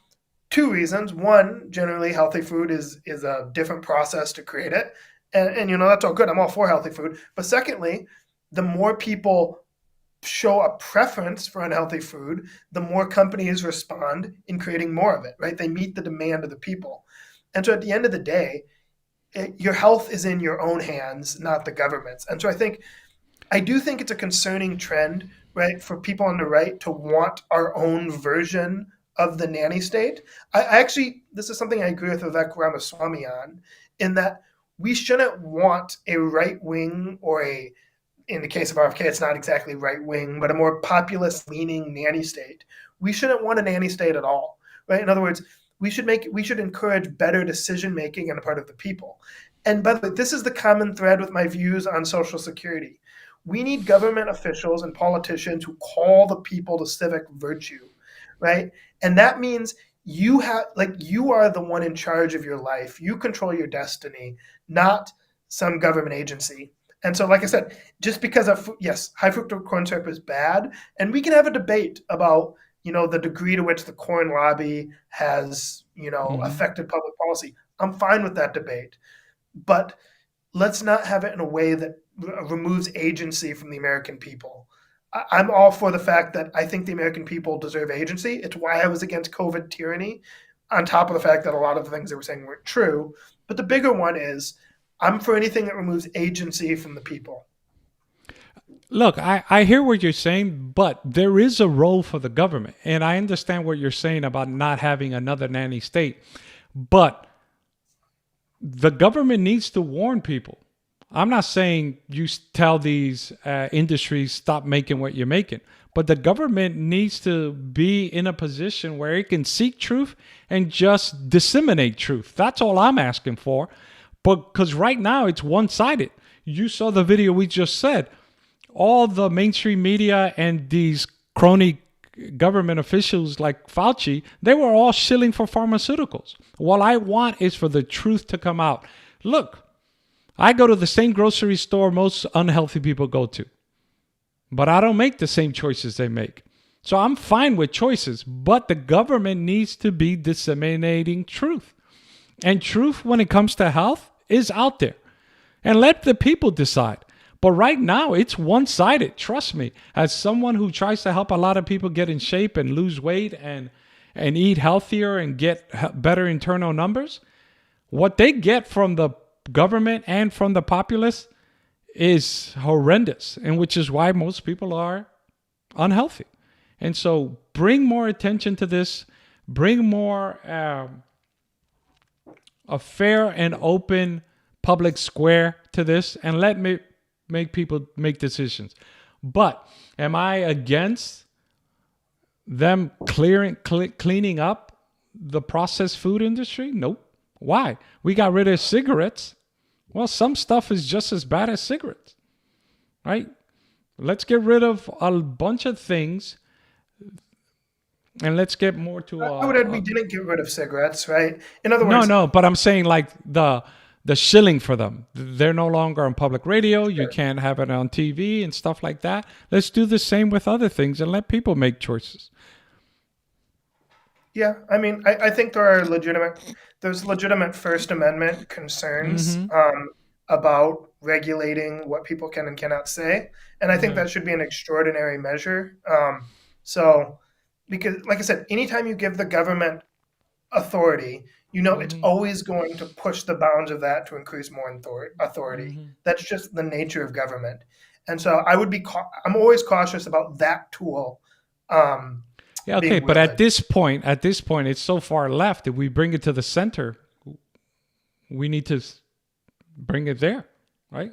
B: 2 reasons. One, generally healthy food is a different process to create it. And that's all good. I'm all for healthy food. But secondly, the more people show a preference for unhealthy food, the more companies respond in creating more of it, right? They meet the demand of the people. And so at the end of the day, your health is in your own hands, not the government's. And so I do think it's a concerning trend, right, for people on the right to want our own version of the nanny state. I actually, this is something I agree with Vivek Ramaswamy on, in that we shouldn't want a right wing or in the case of RFK, it's not exactly right wing, but a more populist leaning nanny state. We shouldn't want a nanny state at all, right? In other words, we should encourage better decision making on the part of the people. And by the way, this is the common thread with my views on Social Security. We need government officials and politicians who call the people to civic virtue, right? And that means you are the one in charge of your life. You control your destiny, not some government agency. And so, like I said, just because high fructose corn syrup is bad, and we can have a debate about the degree to which the corn lobby has affected public policy. I'm fine with that debate, but let's not have it in a way that removes agency from the American people. I'm all for the fact that I think the American people deserve agency. It's why I was against COVID tyranny, on top of the fact that a lot of the things they were saying weren't true. But the bigger one is I'm for anything that removes agency from the people.
A: Look, I hear what you're saying, but there is a role for the government. And I understand what you're saying about not having another nanny state. But the government needs to warn people. I'm not saying you tell these industries stop making what you're making, but the government needs to be in a position where it can seek truth and just disseminate truth. That's all I'm asking for. But because right now it's one-sided. You saw the video we just said. All the mainstream media and these crony government officials like Fauci, they were all shilling for pharmaceuticals. What I want is for the truth to come out. Look, I go to the same grocery store most unhealthy people go to, but I don't make the same choices they make. So I'm fine with choices, but the government needs to be disseminating truth. And truth when it comes to health is out there. And let the people decide. But right now, it's one-sided. Trust me, as someone who tries to help a lot of people get in shape and lose weight and eat healthier and get better internal numbers, what they get from the government and from the populace is horrendous, and which is why most people are unhealthy. And so bring more attention to this. Bring more a fair and open public square to this, and let me make people make decisions. But am I against them cleaning up the processed food industry? Nope. Why? We got rid of cigarettes. Well, some stuff is just as bad as cigarettes, right? Let's get rid of a bunch of things, and let's get more to.
B: I would add we didn't get rid of cigarettes, right? In other words,
A: no. But I'm saying like the shilling for them. They're no longer on public radio. You can't have it on TV and stuff like that. Let's do the same with other things and let people make choices.
B: Yeah, I mean, I think there's legitimate First Amendment concerns about regulating what people can and cannot say, and I think that should be an extraordinary measure. Because, like I said, anytime you give the government authority, it's always going to push the bounds of that to increase more authority. That's just the nature of government, and so I'm always cautious about that tool.
A: Yeah, okay, but at this point, it's so far left. If we bring it to the center, we need to bring it there, right?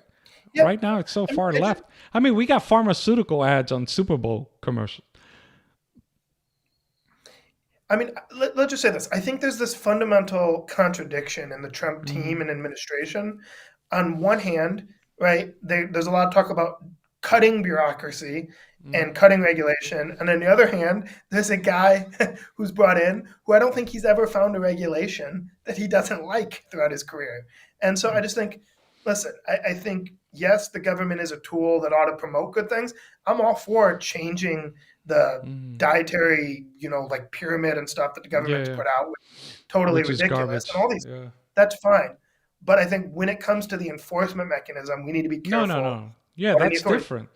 A: Yeah. Right now, it's so far left. I mean, we got pharmaceutical ads on Super Bowl commercials.
B: I mean, let's just say this. I think there's this fundamental contradiction in the Trump team and administration. On one hand, right, there's a lot of talk about cutting bureaucracy and cutting regulation. And on the other hand, there's a guy who's brought in who I don't think he's ever found a regulation that he doesn't like throughout his career. And so I just think, listen, I think, yes, the government is a tool that ought to promote good things. I'm all for changing the dietary, like pyramid and stuff that the government's put out, totally ridiculous. And all these, that's fine. But I think when it comes to the enforcement mechanism, we need to be careful.
A: No. Yeah, that's different.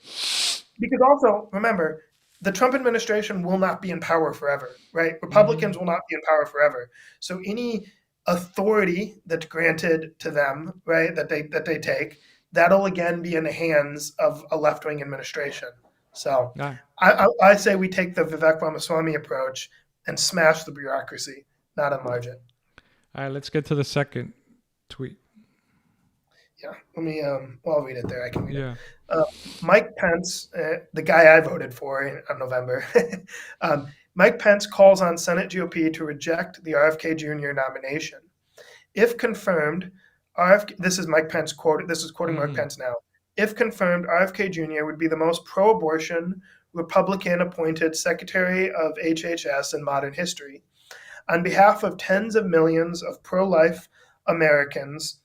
B: Because also, remember, the Trump administration will not be in power forever, right? Republicans will not be in power forever. So any authority that's granted to them, right, that they take, that'll again be in the hands of a left-wing administration. So I say we take the Vivek Ramaswamy approach and smash the bureaucracy, not enlarge it.
A: All right, let's get to the second tweet.
B: Yeah, let me. I'll read it there. I can read it. Mike Pence, the guy I voted for in November, Mike Pence calls on Senate GOP to reject the RFK Jr. nomination. If confirmed, this is Mike Pence quoted. This is quoting Mike Pence now. If confirmed, RFK Jr. would be the most pro-abortion Republican-appointed Secretary of HHS in modern history. On behalf of tens of millions of pro-life Americans,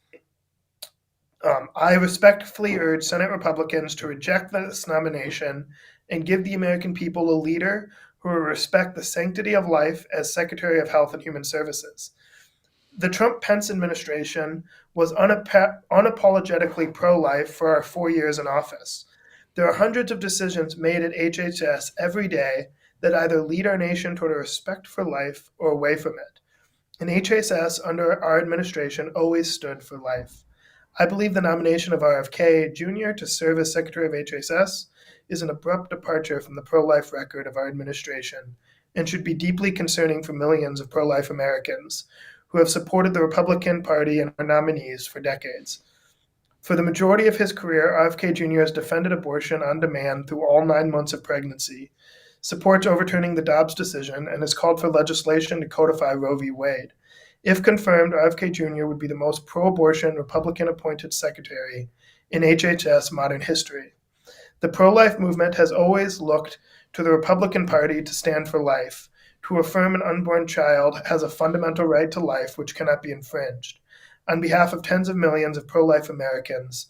B: I respectfully urge Senate Republicans to reject this nomination and give the American people a leader who will respect the sanctity of life as Secretary of Health and Human Services. the Trump-Pence administration was unapologetically pro-life for our 4 years in office. There are hundreds of decisions made at HHS every day that either lead our nation toward a respect for life or away from it. And HHS under our administration always stood for life. I believe the nomination of RFK Jr. to serve as Secretary of HHS is an abrupt departure from the pro-life record of our administration and should be deeply concerning for millions of pro-life Americans who have supported the Republican Party and our nominees for decades. For the majority of his career, RFK Jr. has defended abortion on demand through all 9 months of pregnancy, supports overturning the Dobbs decision, and has called for legislation to codify Roe v. Wade. If confirmed, RFK Jr. would be the most pro-abortion Republican-appointed secretary in HHS modern history. The pro-life movement has always looked to the Republican Party to stand for life, to affirm an unborn child has a fundamental right to life which cannot be infringed. On behalf of tens of millions of pro-life Americans,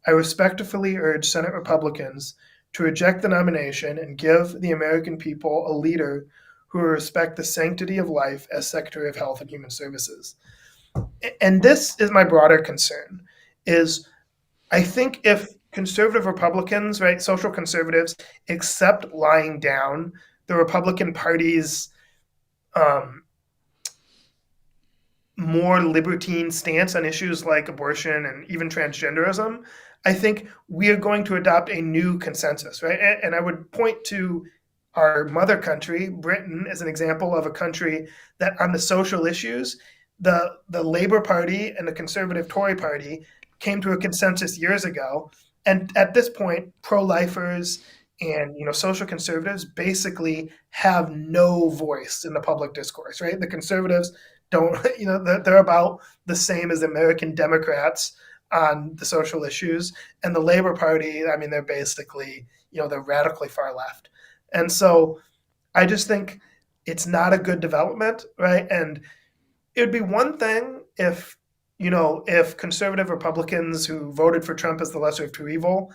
B: I respectfully urge Senate Republicans to reject the nomination and give the American people a leader who will respect the sanctity of life as Secretary of Health and Human Services. And this is my broader concern, is I think if conservative Republicans, right, social conservatives, accept lying down the Republican Party's more libertine stance on issues like abortion and even transgenderism, I think we are going to adopt a new consensus, right? And I would point to our mother country, Britain, as an example of a country that on the social issues, the Labour Party and the Conservative Tory Party came to a consensus years ago. And at this point, pro-lifers and social conservatives basically have no voice in the public discourse, right? The conservatives don't, they're about the same as the American Democrats on the social issues. And the Labour Party, I mean, they're basically, they're radically far left. And so I just think it's not a good development, right? And it would be one thing if conservative Republicans who voted for Trump as the lesser of two evil,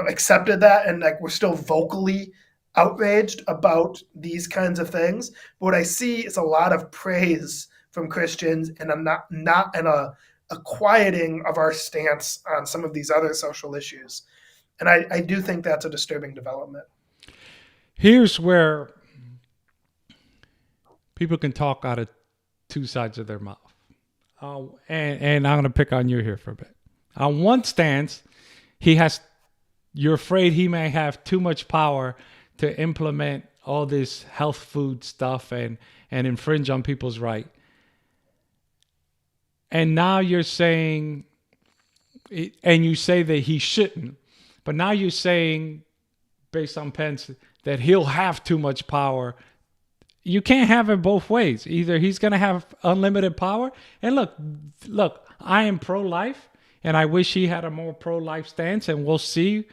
B: accepted that and we're still vocally outraged about these kinds of things. But what I see is a lot of praise from Christians and a quieting of our stance on some of these other social issues. And I do think that's a disturbing development.
A: Here's where people can talk out of two sides of their mouth. And I'm going to pick on you here for a bit. On one stance, you're afraid he may have too much power to implement all this health food stuff and infringe on people's right. And now you're saying, and you say that he shouldn't, but now you're saying, based on Pence, that he'll have too much power. You can't have it both ways. Either he's going to have unlimited power. And look, I am pro-life, and I wish he had a more pro-life stance, and we'll see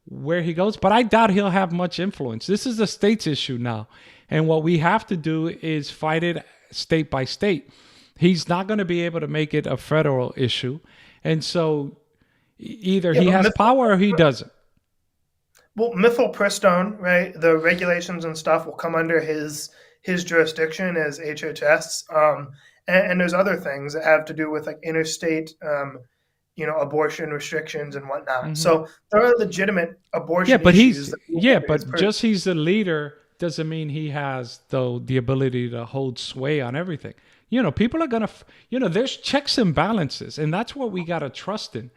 A: where he goes. But I doubt he'll have much influence. This is a state's issue now. And what we have to do is fight it state by state. He's not going to be able to make it a federal issue. And so either he has power or he doesn't.
B: Well, mifepristone, right? The regulations and stuff will come under his jurisdiction as HHS. And there's other things that have to do with interstate, abortion restrictions and whatnot. Mm-hmm. So there are legitimate abortion issues.
A: But just he's the leader doesn't mean he has the ability to hold sway on everything. People are going to, there's checks and balances, and that's what we got to trust in.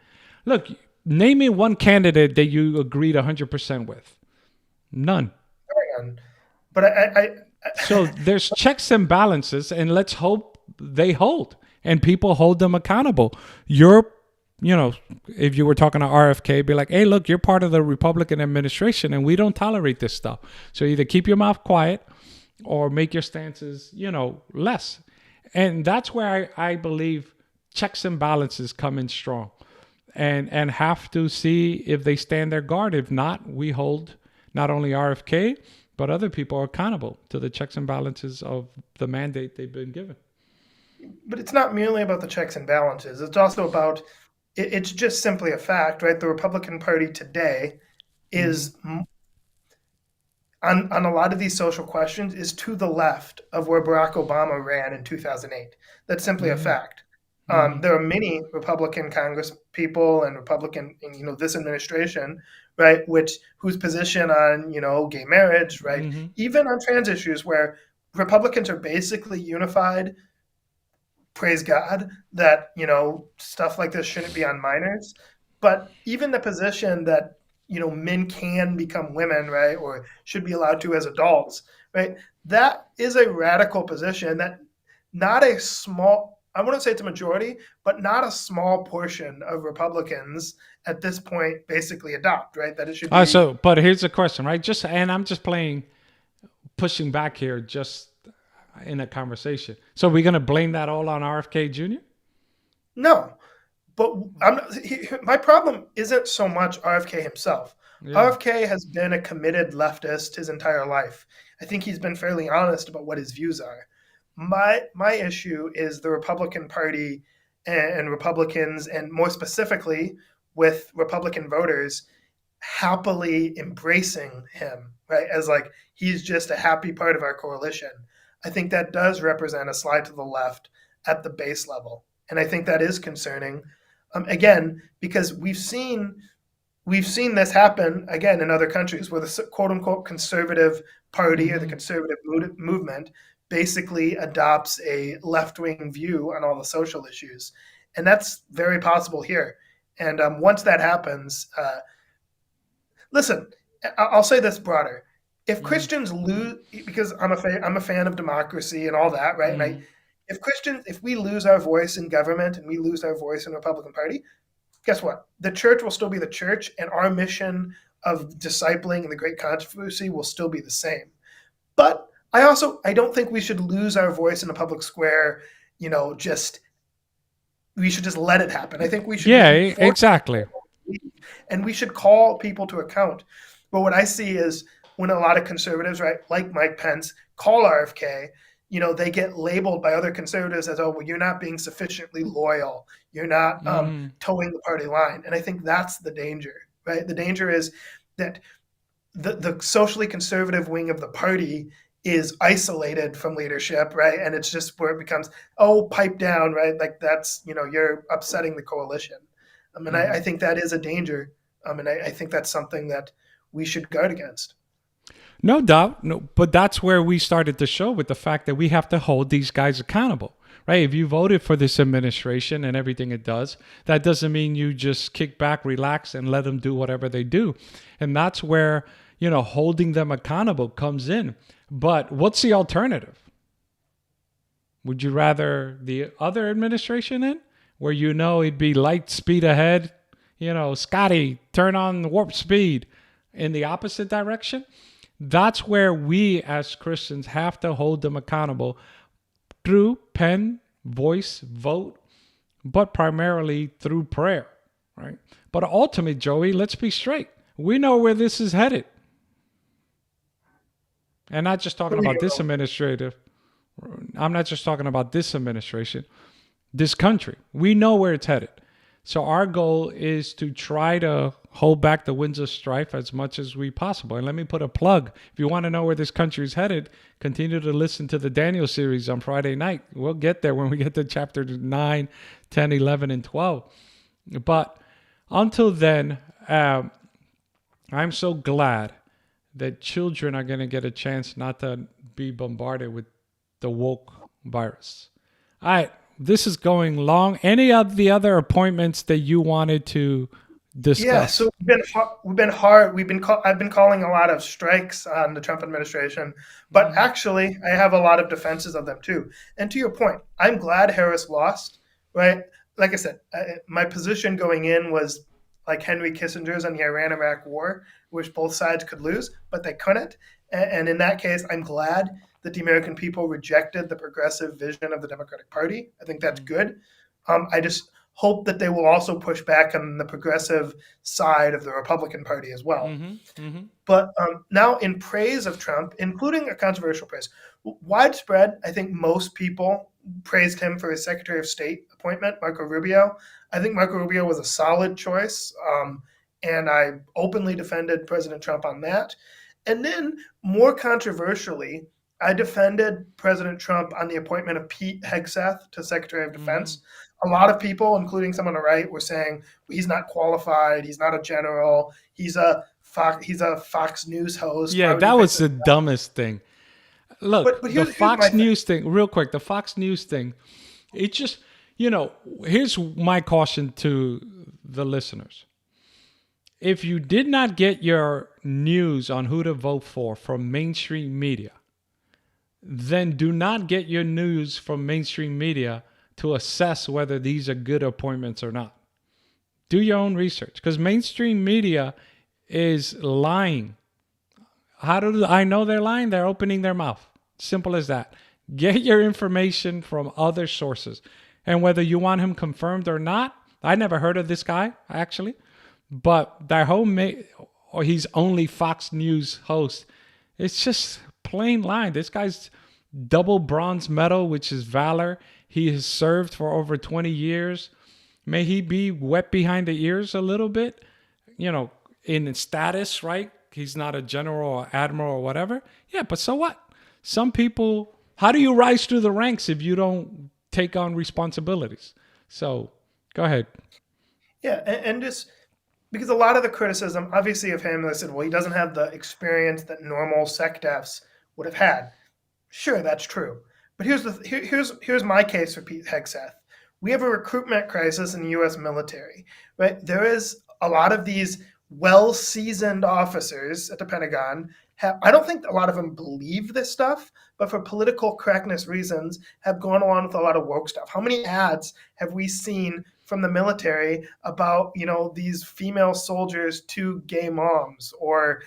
A: Look, name me one candidate that you agreed 100% with. None.
B: But
A: So there's checks and balances, and let's hope they hold and people hold them accountable. If you were talking to RFK, be like, hey, look, you're part of the Republican administration and we don't tolerate this stuff. So either keep your mouth quiet or make your stances, less. And that's where I believe checks and balances come in strong and have to see if they stand their guard. If not, we hold not only RFK, but other people are accountable to the checks and balances of the mandate they've been given.
B: But it's not merely about the checks and balances. It's also about, it's just simply a fact, right? The Republican Party today is, on a lot of these social questions is to the left of where Barack Obama ran in 2008. That's simply a fact. There are many Republican Congress people and Republican, this administration, right, whose position on, gay marriage, right, even on trans issues, where Republicans are basically unified. Praise God that, stuff like this shouldn't be on minors. But even the position that, men can become women, right, or should be allowed to as adults, right, that is a radical position that not a small, I wouldn't say it's a majority, but not a small portion of Republicans at this point basically adopt, right, that it should be.
A: But here's the question, right? I'm just pushing back here just in a conversation. So we're going to blame that all on RFK Jr.?
B: No. But my problem isn't so much RFK himself. Yeah. RFK has been a committed leftist his entire life. I think he's been fairly honest about what his views are. My issue is the Republican Party and Republicans, and more specifically with Republican voters, happily embracing him, right, as like he's just a happy part of our coalition. I think that does represent a slide to the left at the base level. And I think that is concerning. Again, because we've seen this happen again in other countries where the quote unquote conservative party or the conservative movement basically adopts a left-wing view on all the social issues. And that's very possible here. And once that happens, listen, I'll say this broader. If Christians lose, because I'm a fan of democracy and all that, right? Right? If we lose our voice in government and we lose our voice in the Republican Party, guess what? The church will still be the church, and our mission of discipling and the great controversy will still be the same. But I don't think we should lose our voice in the public square, we should just let it happen. I think we should.
A: Yeah, exactly.
B: And we should call people to account. But what I see is when a lot of conservatives, right, like Mike Pence, call RFK, they get labeled by other conservatives as, oh, well, you're not being sufficiently loyal. You're not towing the party line. And I think that's the danger, right? The danger is that the socially conservative wing of the party is isolated from leadership, right? And it's just where it becomes, oh, pipe down, right? Like that's, you're upsetting the coalition. And I think that is a danger. And I think that's something that we should guard against.
A: No doubt. No, but that's where we started the show, with the fact that we have to hold these guys accountable, right? If you voted for this administration and everything it does, that doesn't mean you just kick back, relax, and let them do whatever they do. And that's where, holding them accountable comes in. But what's the alternative? Would you rather the other administration in, where it'd be light speed ahead, Scotty, turn on the warp speed in the opposite direction? That's where we as Christians have to hold them accountable through pen, voice, vote, but primarily through prayer, right? But ultimately, Joey, let's be straight. We know where this is headed. And not just talking about this administrative. I'm not just talking about this administration, this country. We know where it's headed. So our goal is to try to hold back the winds of strife as much as we possible. And let me put a plug. If you want to know where this country is headed, continue to listen to the Daniel series on Friday night. We'll get there when we get to chapter 9, 10, 11, and 12. But until then, I'm so glad that children are going to get a chance not to be bombarded with the woke virus. All right. This is going long. Any of the other appointments that you wanted to discuss?
B: Yeah, so we've been hard. I've been calling a lot of strikes on the Trump administration, but actually, I have a lot of defenses of them too. And to your point, I'm glad Harris lost. Right? Like I said, my position going in was like Henry Kissinger's on the Iran-Iraq war, which both sides could lose, but they couldn't. And in that case, I'm glad that the American people rejected the progressive vision of the Democratic Party. I think that's good. I just hope that they will also push back on the progressive side of the Republican Party as well. But now in praise of Trump, including a controversial praise, widespread, I think most people praised him for his Secretary of State appointment, Marco Rubio. I think Marco Rubio was a solid choice, and I openly defended President Trump on that. And then, more controversially, I defended President Trump on the appointment of Pete Hegseth to Secretary of Defense. A lot of people, including some on the right, were saying he's not qualified. He's not a general. He's a Fox News host.
A: Yeah, that was the dumbest thing. Look,
B: but
A: the Fox News thing, real quick, the Fox News thing, it just, here's my caution to the listeners. If you did not get your news on who to vote for from mainstream media, then do not get your news from mainstream media to assess whether these are good appointments or not. Do your own research, because mainstream media is lying. How do I know they're lying? They're opening their mouth. Simple as that. Get your information from other sources. And whether you want him confirmed or not, I never heard of this guy, actually. But that whole or he's only Fox News host, it's just plain lying. This guy's double bronze medal, which is valor. He has served for over 20 years. May he be wet behind the ears a little bit, in status, right? He's not a general or admiral or whatever. Yeah, but so what? Some people, how do you rise through the ranks if you don't take on responsibilities? So go ahead.
B: Yeah, and just because a lot of the criticism, obviously, of him, they said, well, he doesn't have the experience that normal SecDefs would have had. Sure, that's true. But here's my case for Pete Hegseth. We have a recruitment crisis in the U.S. military, right? There is a lot of these well-seasoned officers at the Pentagon. I don't think a lot of them believe this stuff, but for political correctness reasons, have gone along with a lot of woke stuff. How many ads have we seen from the military about, these female soldiers to gay moms, or,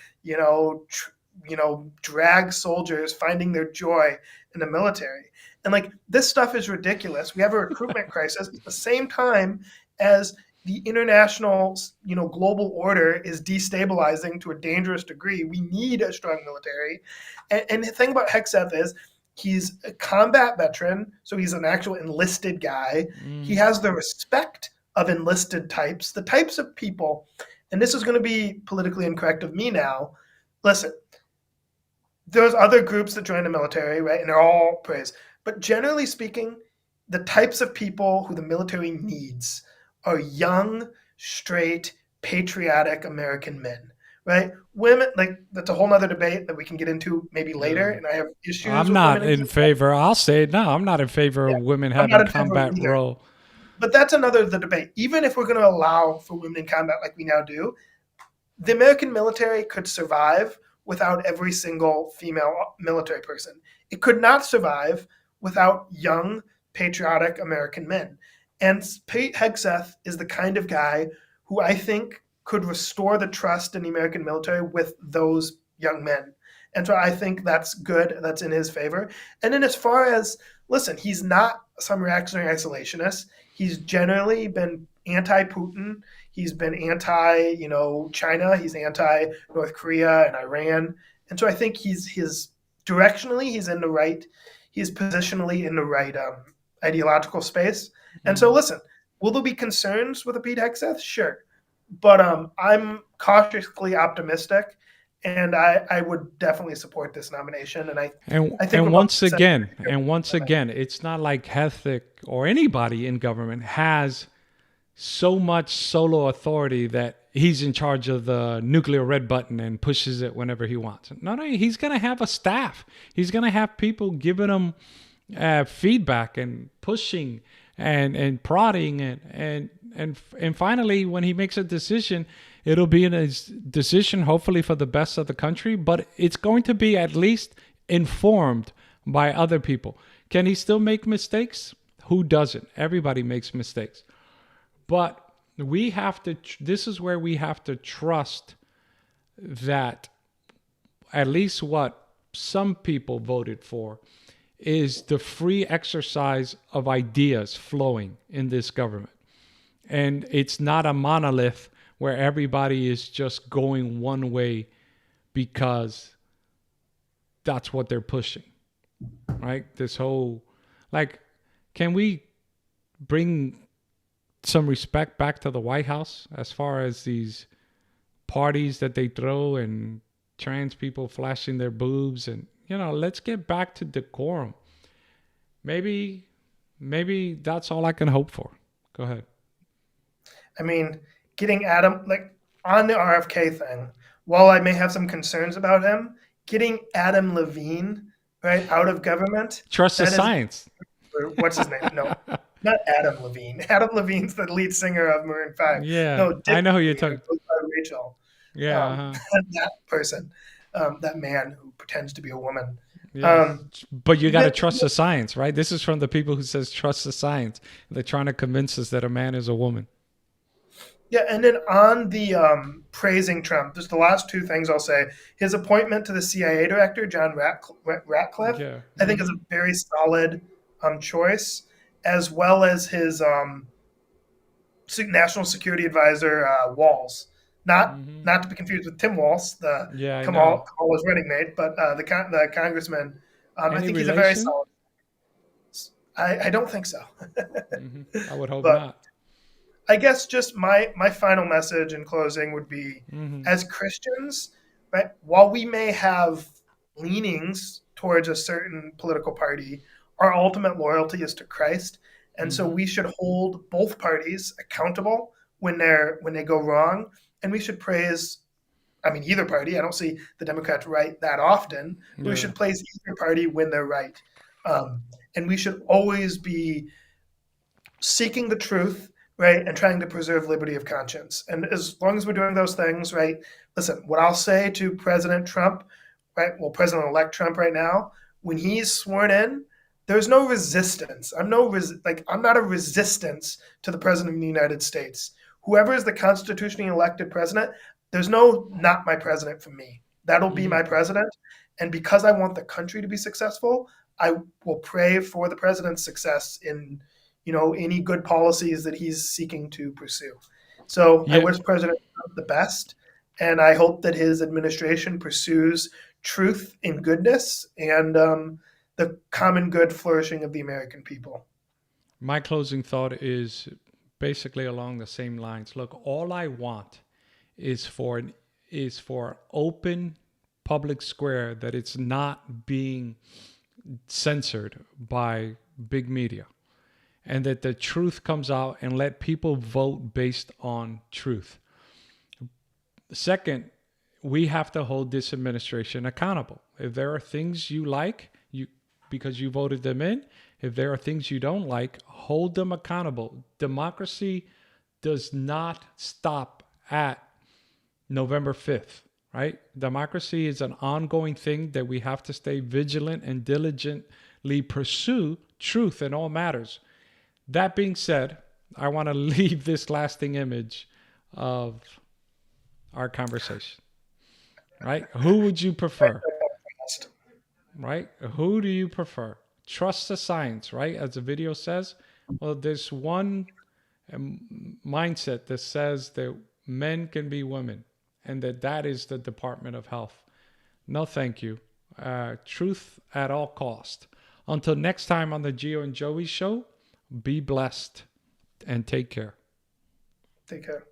B: drag soldiers finding their joy in the military? And this stuff is ridiculous. We have a recruitment crisis at the same time as the international, global order is destabilizing to a dangerous degree. We need a strong military. And the thing about Hegseth is he's a combat veteran, so he's an actual enlisted guy. He has the respect of enlisted types, the types of people, and this is going to be politically incorrect of me now. Listen, there's other groups that join the military, right? And they're all praised. But generally speaking, the types of people who the military needs are young, straight, patriotic American men, right? Women, that's a whole nother debate that we can get into maybe later. And I have issues.
A: I'm not in favor. I'll say it now. I'm not in favor of women having a combat role.
B: But that's the debate. Even if we're going to allow for women in combat like we now do, the American military could survive without every single female military person. It could not survive without young, patriotic American men. And Pete Hegseth is the kind of guy who I think could restore the trust in the American military with those young men. And so I think that's good. That's in his favor. And then as far as, listen, he's not some reactionary isolationist. He's generally been anti-Putin. He's been anti-China. He's anti-North Korea and Iran. And so I think he's directionally, he's in the right, he's positionally in the right ideological space. And so, listen, will there be concerns with a Pete Hegseth? Sure. But I'm cautiously optimistic, and I would definitely support this nomination. And I think
A: once again, it's not like Hegseth or anybody in government has so much solo authority that he's in charge of the nuclear red button and pushes it whenever he wants. No, he's going to have a staff. He's going to have people giving him feedback and pushing and prodding and finally, when he makes a decision, it'll be a decision hopefully for the best of the country, but it's going to be at least informed by other people. Can he still make mistakes? Who doesn't? Everybody makes mistakes. But we have to, this is where we have to trust that at least what some people voted for is the free exercise of ideas flowing in this government. And it's not a monolith where everybody is just going one way because that's what they're pushing, right? This whole, can we bring some respect back to the White House as far as these parties that they throw and trans people flashing their boobs, and let's get back to decorum. Maybe that's all I can hope for. Go ahead.
B: I mean, getting Adam, like on the RFK thing, while I may have some concerns about him, getting Adam Levine, right, out of government.
A: Trust the science.
B: What's his name? No, not Adam Levine. Adam Levine's the lead singer of Maroon 5.
A: Yeah,
B: no,
A: I know who you're talking
B: about. Rachel.
A: Yeah.
B: That person, that man who pretends to be a woman.
A: Yes. But you got to trust the science, right? This is from the people who says trust the science. They're trying to convince us that a man is a woman.
B: Yeah, and then on the praising Trump, just the last two things I'll say. His appointment to the CIA director, John Ratcliffe, I think is a very solid choice, as well as his national security advisor, Walz. Not to be confused with Tim Walz, the Kamala's running mate, but the congressman. I think he's a very solid. I don't think so.
A: I would hope not.
B: I guess just my final message in closing would be, as Christians, right, while we may have leanings towards a certain political party, our ultimate loyalty is to Christ. And so we should hold both parties accountable when they go wrong. And we should praise, either party. I don't see the Democrats right that often. But we should praise either party when they're right. And we should always be seeking the truth, right, and trying to preserve liberty of conscience. And as long as we're doing those things, right, listen, what I'll say to President Trump, right, well, President-elect Trump right now, when he's sworn in, there's no resistance. I'm not a resistance to the President of the United States. Whoever is the constitutionally elected president, there's no not my president for me. That'll be my president. And because I want the country to be successful, I will pray for the president's success in any good policies that he's seeking to pursue. So I wish President Trump the best, and I hope that his administration pursues truth and goodness and the common good flourishing of the American people.
A: My closing thought is basically along the same lines. Look, all I want is for open public square that it's not being censored by big media. And that the truth comes out and let people vote based on truth. Second, we have to hold this administration accountable. If there are things you like, because you voted them in, if there are things you don't like, hold them accountable. Democracy does not stop at November 5th, right? Democracy is an ongoing thing that we have to stay vigilant and diligently pursue truth in all matters. That being said, I want to leave this lasting image of our conversation, right? Who would you prefer, right? Who do you prefer? Trust the science, right? As the video says, well, there's one mindset that says that men can be women and that is the Department of Health. No, thank you. Truth at all cost. Until next time on the Gio and Joey Show, be blessed and take care.
B: Take care.